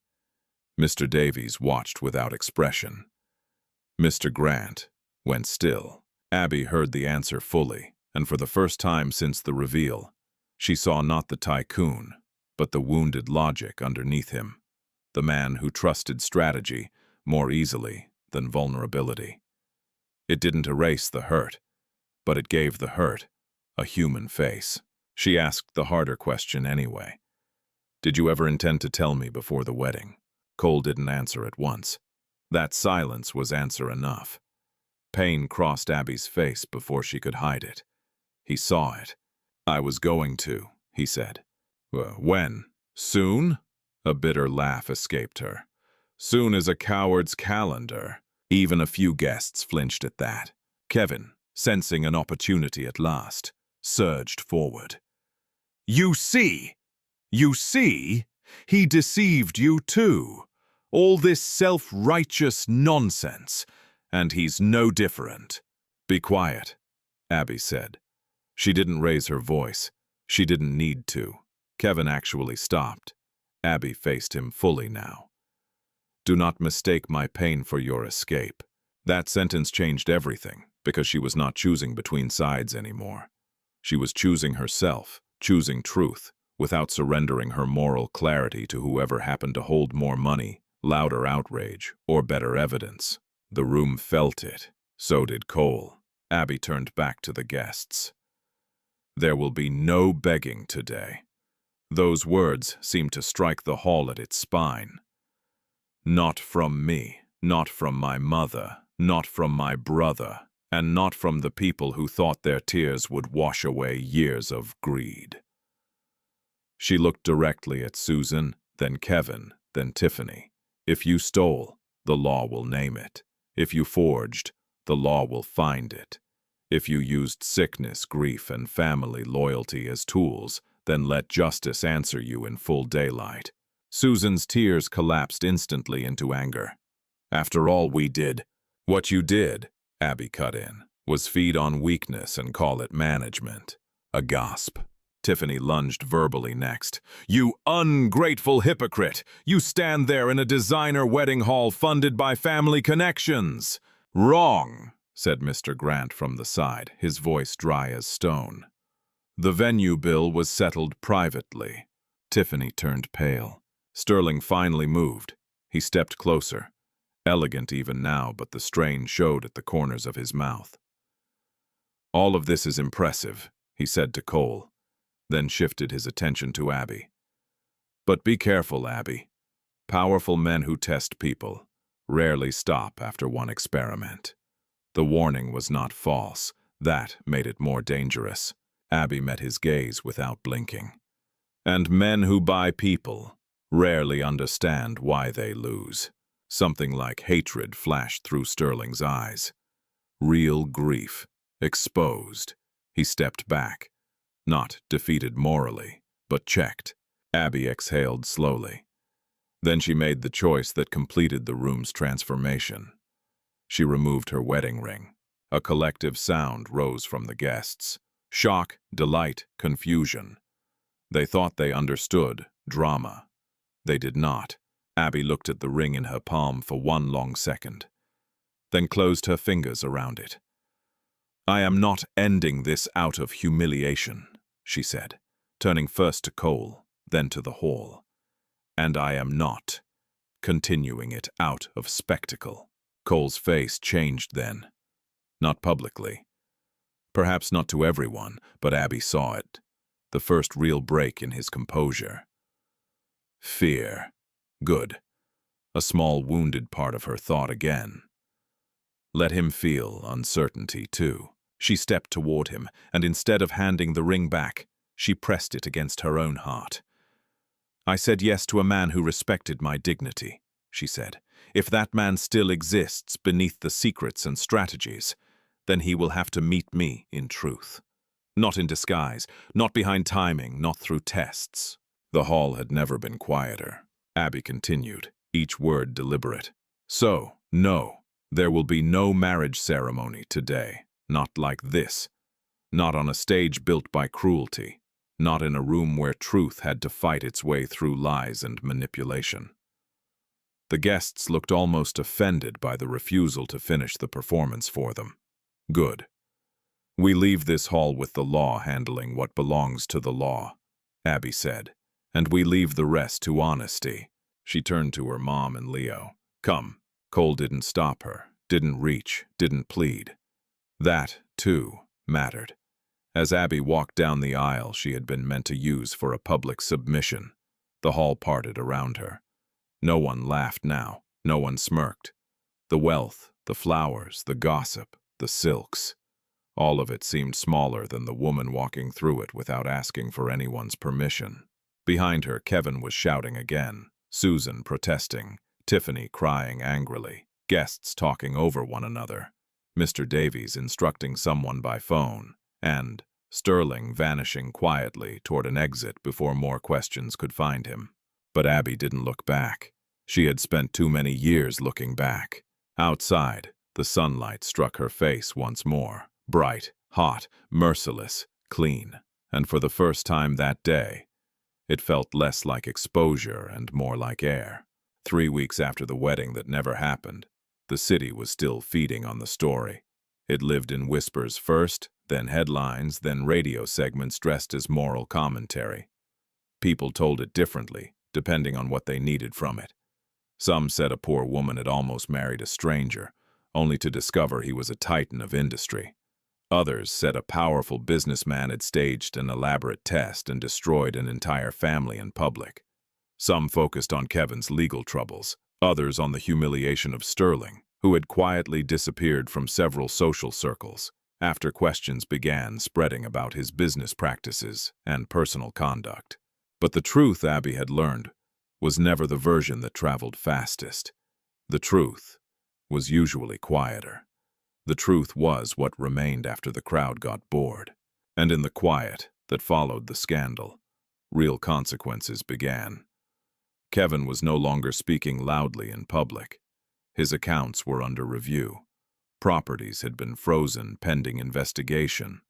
Mr. Davies watched without expression. Mr. Grant went still. Abby heard the answer fully, and for the first time since the reveal, she saw not the Tycoon, but the wounded logic underneath him, the man who trusted strategy more easily than vulnerability. It didn't erase the hurt, but it gave the hurt a human face. She asked the harder question anyway. Did you ever intend to tell me before the wedding? Cole didn't answer at once. That silence was answer enough. Pain crossed Abby's face before she could hide it. He saw it. I was going to, he said. When? Soon? A bitter laugh escaped her. Soon as a coward's calendar. Even a few guests flinched at that. Kevin, sensing an opportunity at last, surged forward. You see! You see? He deceived you too. All this self-righteous nonsense. And he's no different. Be quiet, Abby said. She didn't raise her voice. She didn't need to. Kevin actually stopped. Abby faced him fully now. Do not mistake my pain for your escape. That sentence changed everything, because she was not choosing between sides anymore. She was choosing herself, choosing truth, without surrendering her moral clarity to whoever happened to hold more money, louder outrage, or better evidence. The room felt it. So did Cole. Abby turned back to the guests. There will be no begging today. Those words seemed to strike the hall at its spine. Not from me, not from my mother, not from my brother, and not from the people who thought their tears would wash away years of greed. She looked directly at Susan, then Kevin, then Tiffany. If you stole, the law will name it. If you forged, the law will find it. If you used sickness, grief, and family loyalty as tools, then let justice answer you in full daylight. Susan's tears collapsed instantly into anger. After all we did, what you did, Abby cut in, was feed on weakness and call it management. A gasp. Tiffany lunged verbally next. You ungrateful hypocrite! You stand there in a designer wedding hall funded by family connections! Wrong, said Mr. Grant from the side, his voice dry as stone. The venue bill was settled privately. Tiffany turned pale. Sterling finally moved. He stepped closer. Elegant even now, but the strain showed at the corners of his mouth. All of this is impressive, he said to Cole, then shifted his attention to Abby. But be careful, Abby. Powerful men who test people rarely stop after one experiment. The warning was not false. That made it more dangerous. Abby met his gaze without blinking. And men who buy people rarely understand why they lose. Something like hatred flashed through Sterling's eyes. Real grief. Exposed. He stepped back. Not defeated morally, but checked. Abby exhaled slowly. Then she made the choice that completed the room's transformation. She removed her wedding ring. A collective sound rose from the guests. Shock, delight, confusion. They thought they understood drama. They did not. Abby looked at the ring in her palm for one long second, then closed her fingers around it. "I am not ending this out of humiliation," she said, turning first to Cole, then to the hall. "And I am not continuing it out of spectacle." Cole's face changed then. Not publicly. Perhaps not to everyone, but Abby saw it. The first real break in his composure. Fear. Good. A small wounded part of her thought again. Let him feel uncertainty, too. She stepped toward him, and instead of handing the ring back, she pressed it against her own heart. "I said yes to a man who respected my dignity," she said. "If that man still exists beneath the secrets and strategies, then he will have to meet me in truth. Not in disguise, not behind timing, not through tests." The hall had never been quieter. Abby continued, each word deliberate. "So, no, there will be no marriage ceremony today. Not like this. Not on a stage built by cruelty. Not in a room where truth had to fight its way through lies and manipulation." The guests looked almost offended by the refusal to finish the performance for them. "Good. We leave this hall with the law handling what belongs to the law," Abby said, "and we leave the rest to honesty." She turned to her mom and Leo. "Come." Cole didn't stop her, didn't reach, didn't plead. That, too, mattered. As Abby walked down the aisle she had been meant to use for a public submission, the hall parted around her. No one laughed now, no one smirked. The wealth, the flowers, the gossip, the silks, all of it seemed smaller than the woman walking through it without asking for anyone's permission. Behind her, Kevin was shouting again, Susan protesting, Tiffany crying angrily, guests talking over one another, Mr. Davies instructing someone by phone, and Sterling vanishing quietly toward an exit before more questions could find him. But Abby didn't look back. She had spent too many years looking back. Outside, the sunlight struck her face once more, bright, hot, merciless, clean, and for the first time that day, it felt less like exposure and more like air. 3 weeks after the wedding that never happened, the city was still feeding on the story. It lived in whispers first, then headlines, then radio segments dressed as moral commentary. People told it differently, depending on what they needed from it. Some said a poor woman had almost married a stranger, only to discover he was a titan of industry. Others said a powerful businessman had staged an elaborate test and destroyed an entire family in public. Some focused on Kevin's legal troubles, others on the humiliation of Sterling, who had quietly disappeared from several social circles after questions began spreading about his business practices and personal conduct. But the truth, Abby had learned, was never the version that traveled fastest. The truth was usually quieter. The truth was what remained after the crowd got bored. And in the quiet that followed the scandal, real consequences began. Kevin was no longer speaking loudly in public. His accounts were under review. Properties had been frozen pending investigation.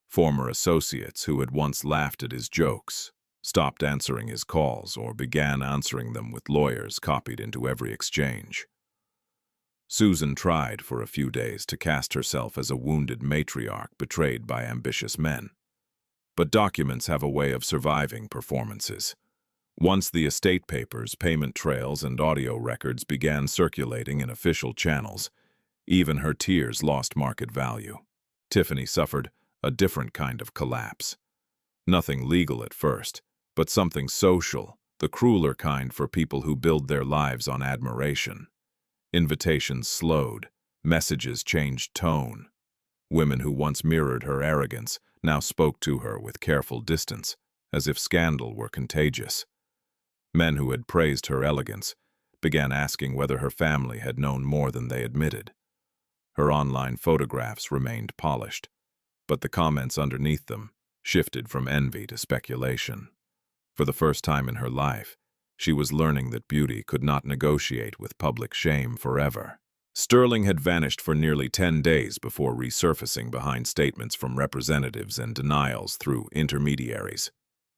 Former associates who had once laughed at his jokes stopped answering his calls or began answering them with lawyers copied into every exchange. Susan tried for a few days to cast herself as a wounded matriarch betrayed by ambitious men. But documents have a way of surviving performances. Once the estate papers, payment trails, and audio records began circulating in official channels, even her tears lost market value. Tiffany suffered a different kind of collapse. Nothing legal at first, but something social, the crueler kind for people who build their lives on admiration. Invitations slowed, messages changed tone. Women who once mirrored her arrogance now spoke to her with careful distance, as if scandal were contagious. Men who had praised her elegance began asking whether her family had known more than they admitted. Her online photographs remained polished, but the comments underneath them shifted from envy to speculation. For the first time in her life, she was learning that beauty could not negotiate with public shame forever. Sterling had vanished for nearly 10 days before resurfacing behind statements from representatives and denials through intermediaries.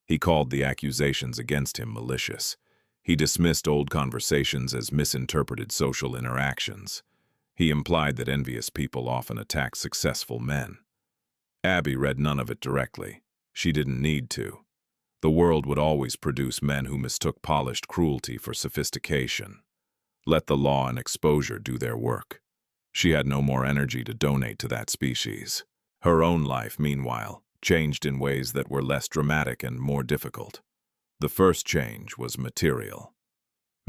He called the accusations against him malicious. He dismissed old conversations as misinterpreted social interactions. He implied that envious people often attack successful men. Abby read none of it directly. She didn't need to. The world would always produce men who mistook polished cruelty for sophistication. Let the law and exposure do their work. She had no more energy to donate to that species. Her own life, meanwhile, changed in ways that were less dramatic and more difficult. The first change was material.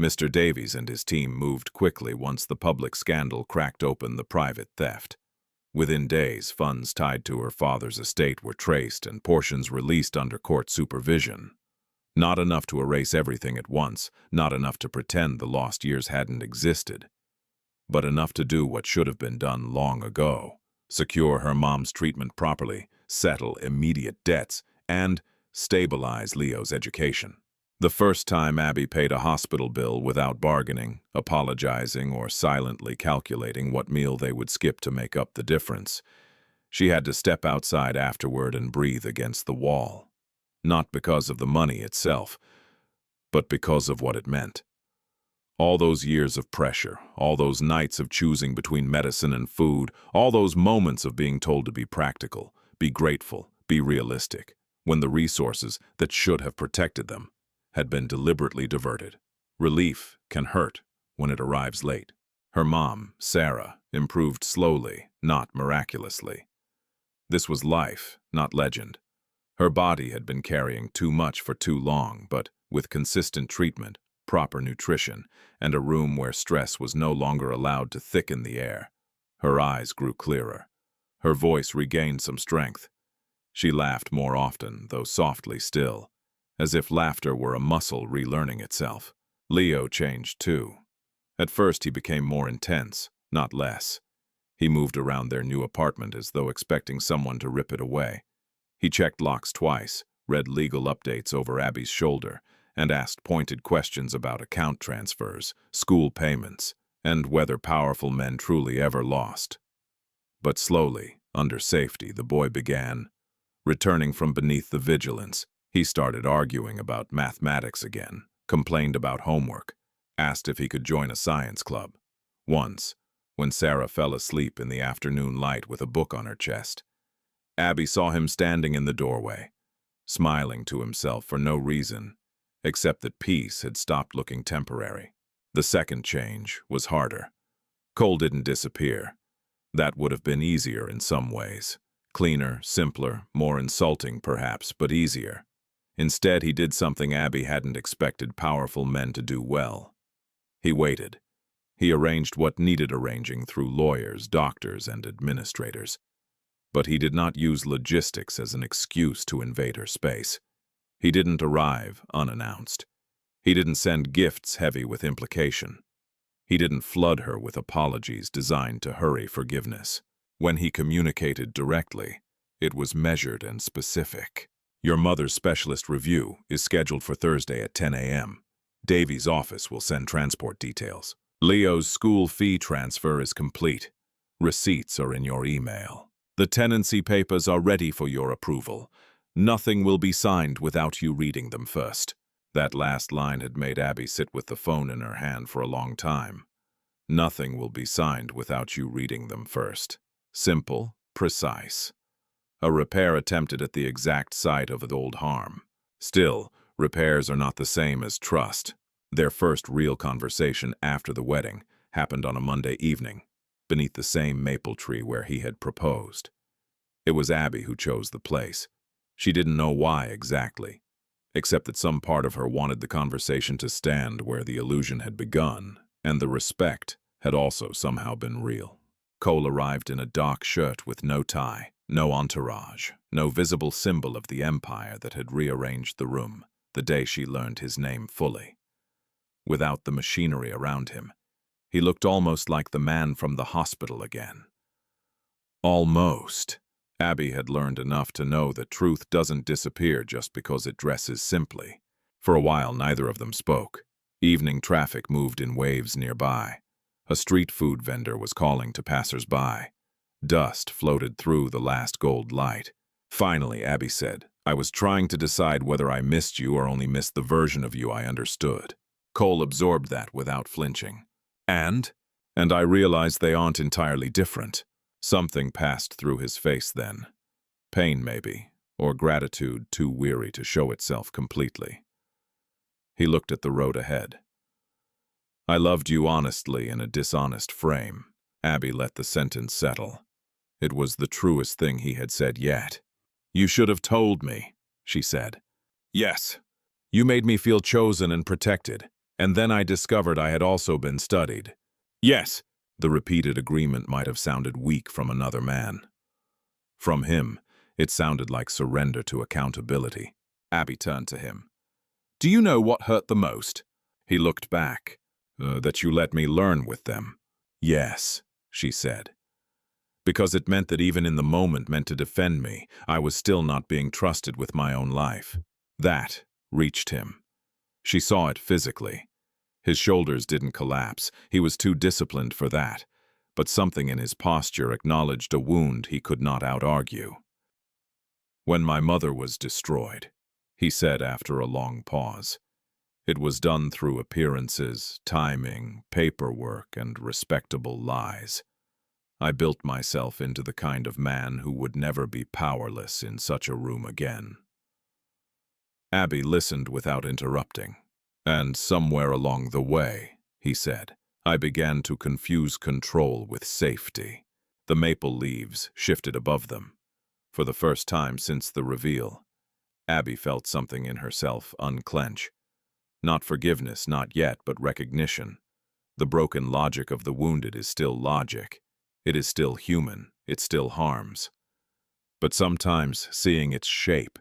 Mr. Davies and his team moved quickly once the public scandal cracked open the private theft. Within days, funds tied to her father's estate were traced and portions released under court supervision. Not enough to erase everything at once, not enough to pretend the lost years hadn't existed, but enough to do what should have been done long ago: secure her mom's treatment properly, settle immediate debts, and stabilize Leo's education. The first time Abby paid a hospital bill without bargaining, apologizing, or silently calculating what meal they would skip to make up the difference, she had to step outside afterward and breathe against the wall. Not because of the money itself, but because of what it meant. All those years of pressure, all those nights of choosing between medicine and food, all those moments of being told to be practical, be grateful, be realistic, when the resources that should have protected them had been deliberately diverted. Relief can hurt when it arrives late. Her mom, Sarah, improved slowly, not miraculously. This was life, not legend. Her body had been carrying too much for too long, but with consistent treatment, proper nutrition, and a room where stress was no longer allowed to thicken the air, her eyes grew clearer. Her voice regained some strength. She laughed more often, though softly still, as if laughter were a muscle relearning itself. Leo changed too. At first he became more intense, not less. He moved around their new apartment as though expecting someone to rip it away. He checked locks twice, read legal updates over Abby's shoulder, and asked pointed questions about account transfers, school payments, and whether powerful men truly ever lost. But slowly, under safety, the boy began. Returning from beneath the vigilance, he started arguing about mathematics again, complained about homework, asked if he could join a science club. Once, when Sarah fell asleep in the afternoon light with a book on her chest, Abby saw him standing in the doorway, smiling to himself for no reason, except that peace had stopped looking temporary. The second change was harder. Cole didn't disappear. That would have been easier in some ways. Cleaner, simpler, more insulting perhaps, but easier. Instead, he did something Abby hadn't expected powerful men to do well. He waited. He arranged what needed arranging through lawyers, doctors, and administrators. But he did not use logistics as an excuse to invade her space. He didn't arrive unannounced. He didn't send gifts heavy with implication. He didn't flood her with apologies designed to hurry forgiveness. When he communicated directly, it was measured and specific. Your mother's specialist review is scheduled for Thursday at 10 a.m. Davy's office will send transport details. Leo's school fee transfer is complete. Receipts are in your email. The tenancy papers are ready for your approval. Nothing will be signed without you reading them first. That last line had made Abby sit with the phone in her hand for a long time. Nothing will be signed without you reading them first. Simple, precise. A repair attempted at the exact site of the old harm. Still, repairs are not the same as trust. Their first real conversation after the wedding happened on a Monday evening, beneath the same maple tree where he had proposed. It was Abby who chose the place. She didn't know why exactly, except that some part of her wanted the conversation to stand where the illusion had begun, and the respect had also somehow been real. Cole arrived in a dark shirt with no tie, no entourage. no visible symbol of the empire that had rearranged the room the day she learned his name fully. Without the machinery around him, he looked almost like the man from the hospital again. Almost. Abby had learned enough to know that truth doesn't disappear just because it dresses simply. For a while, neither of them spoke. Evening traffic moved in waves nearby. A street food vendor was calling to passers-by. Dust floated through the last gold light. Finally, Abby said, "I was trying to decide whether I missed you or only missed the version of you I understood." Cole absorbed that without flinching. And I realized they aren't entirely different. Something passed through his face then. Pain, maybe, or gratitude too weary to show itself completely. He looked at the road ahead. "I loved you honestly in a dishonest frame." Abby let the sentence settle. It was the truest thing he had said yet. "You should have told me," she said. "Yes. You made me feel chosen and protected, and then I discovered I had also been studied." "Yes." The repeated agreement might have sounded weak from another man. From him, it sounded like surrender to accountability. Abby turned to him. "Do you know what hurt the most?" He looked back. That you let me learn with them." "Yes," she said. "Because it meant that even in the moment meant to defend me, I was still not being trusted with my own life." That reached him. She saw it physically. His shoulders didn't collapse. He was too disciplined for that. But something in his posture acknowledged a wound he could not out-argue. "When my mother was destroyed," he said after a long pause. "It was done through appearances, timing, paperwork, and respectable lies. I built myself into the kind of man who would never be powerless in such a room again." Abby listened without interrupting. "And somewhere along the way," he said, "I began to confuse control with safety." The maple leaves shifted above them. For the first time since the reveal, Abby felt something in herself unclench. Not forgiveness, not yet, but recognition. The broken logic of the wounded is still logic. It is still human. It still harms. But sometimes seeing its shape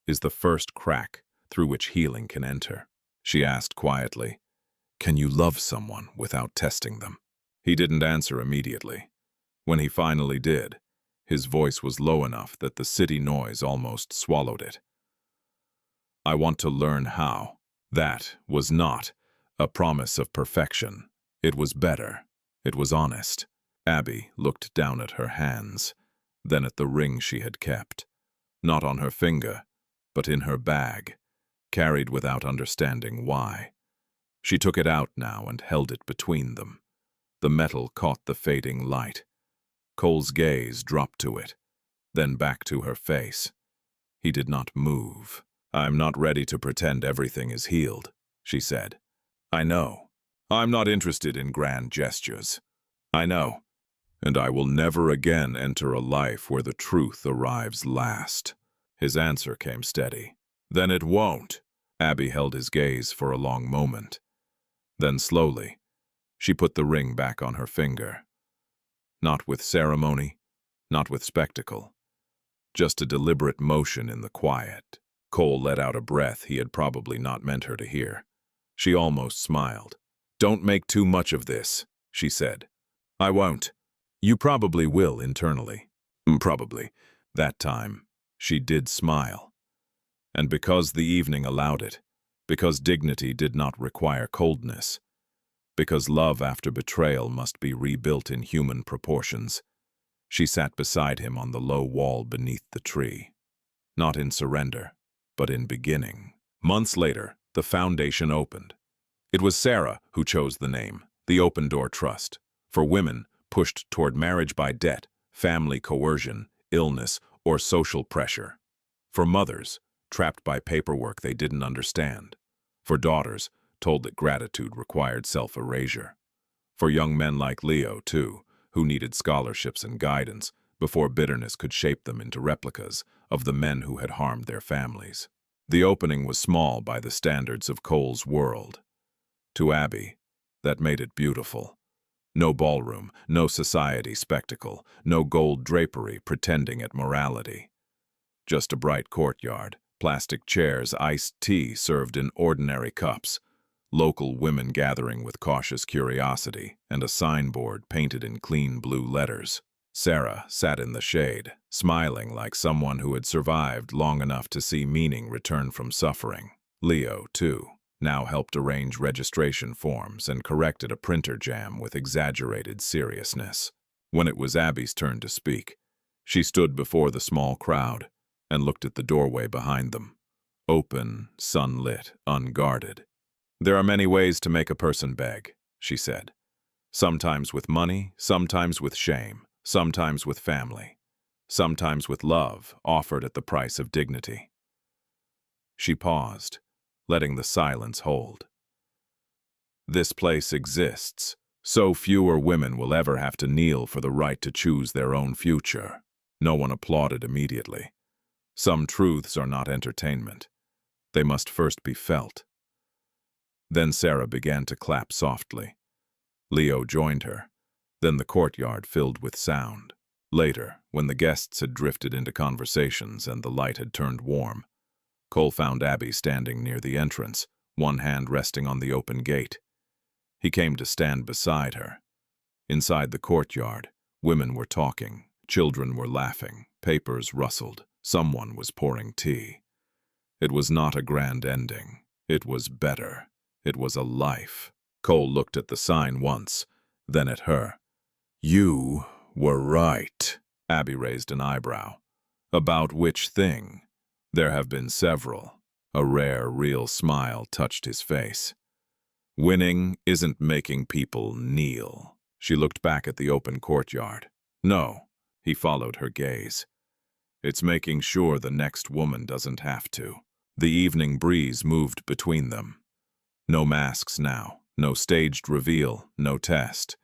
is the first crack through which healing can enter. She asked quietly, "Can you love someone without testing them?" He didn't answer immediately. When he finally did, his voice was low enough that the city noise almost swallowed it. "I want to learn how." That was not a promise of perfection. It was better. It was honest. Abby looked down at her hands, then at the ring she had kept. Not on her finger, but in her bag, carried without understanding why. She took it out now and held it between them. The metal caught the fading light. Cole's gaze dropped to it, then back to her face. He did not move. "I'm not ready to pretend everything is healed," she said. "I know. I'm not interested in grand gestures. I know. And I will never again enter a life where the truth arrives last." His answer came steady. "Then it won't." Abby held his gaze for a long moment. Then slowly, she put the ring back on her finger. Not with ceremony, not with spectacle. Just a deliberate motion in the quiet. Cole let out a breath he had probably not meant her to hear. She almost smiled. "Don't make too much of this," she said. "I won't. You probably will internally." Probably. That time, she did smile. And because the evening allowed it, because dignity did not require coldness, because love after betrayal must be rebuilt in human proportions, she sat beside him on the low wall beneath the tree. Not in surrender, but in beginning. Months later, the foundation opened. It was Sarah who chose the name, the Open Door Trust, for women pushed toward marriage by debt, family coercion, illness, or social pressure. For mothers, trapped by paperwork they didn't understand. For daughters, told that gratitude required self-erasure. For young men like Leo, too, who needed scholarships and guidance before bitterness could shape them into replicas of the men who had harmed their families. The opening was small by the standards of Cole's world. To Abby, that made it beautiful. No ballroom, no society spectacle, no gold drapery pretending at morality. Just a bright courtyard, plastic chairs, iced tea served in ordinary cups, local women gathering with cautious curiosity, and a signboard painted in clean blue letters. Sarah sat in the shade, smiling like someone who had survived long enough to see meaning return from suffering. Leo, too, now helped arrange registration forms and corrected a printer jam with exaggerated seriousness. When it was Abby's turn to speak, she stood before the small crowd and looked at the doorway behind them. Open, sunlit, unguarded. "There are many ways to make a person beg," she said. "Sometimes with money, sometimes with shame, sometimes with family, sometimes with love offered at the price of dignity." She paused, letting the silence hold. "This place exists, so fewer women will ever have to kneel for the right to choose their own future." No one applauded immediately. Some truths are not entertainment. They must first be felt. Then Sarah began to clap softly. Leo joined her. Then the courtyard filled with sound. Later, when the guests had drifted into conversations and the light had turned warm, Cole found Abby standing near the entrance, one hand resting on the open gate. He came to stand beside her. Inside the courtyard, women were talking, children were laughing, papers rustled, someone was pouring tea. It was not a grand ending. It was better. It was a life. Cole looked at the sign once, then at her. "You were right." Abby raised an eyebrow. "About which thing?" "There have been several." A rare, real smile touched his face. "Winning isn't making people kneel." She looked back at the open courtyard. "No," he followed her gaze. "It's making sure the next woman doesn't have to." The evening breeze moved between them. No masks now, no staged reveal, no test.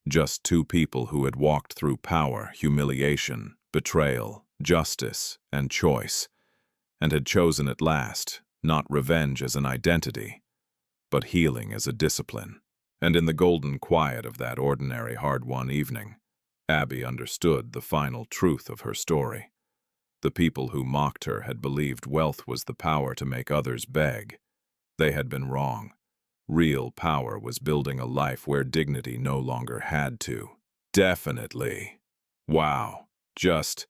Just two people who had walked through power, humiliation, betrayal, justice, and choice, and had chosen at last, not revenge as an identity, but healing as a discipline. And in the golden quiet of that ordinary hard-won evening, Abby understood the final truth of her story. The people who mocked her had believed wealth was the power to make others beg. They had been wrong. Real power was building a life where dignity no longer had to. Definitely. Wow. Just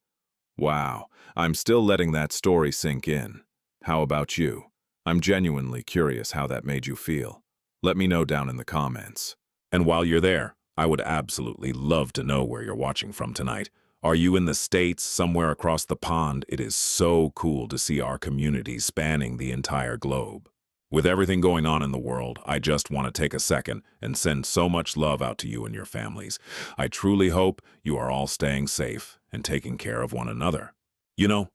wow. I'm still letting that story sink in. How about you? I'm genuinely curious how that made you feel. Let me know down in the comments. And while you're there, I would absolutely love to know where you're watching from tonight. Are you in the States, somewhere across the pond? It is so cool to see our community spanning the entire globe. With everything going on in the world, I just want to take a second and send so much love out to you and your families. I truly hope you are all staying safe and taking care of one another. You know,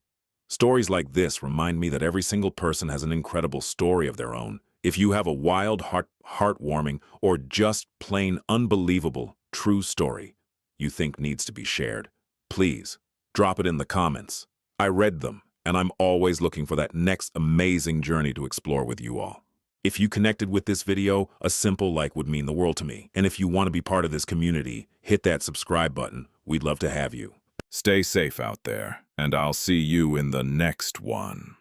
stories like this remind me that every single person has an incredible story of their own. If you have a wild, heartwarming, or just plain unbelievable true story you think needs to be shared, please drop it in the comments. I read them, and I'm always looking for that next amazing journey to explore with you all. If you connected with this video, a simple like would mean the world to me. And if you want to be part of this community, hit that subscribe button. We'd love to have you. Stay safe out there, and I'll see you in the next one.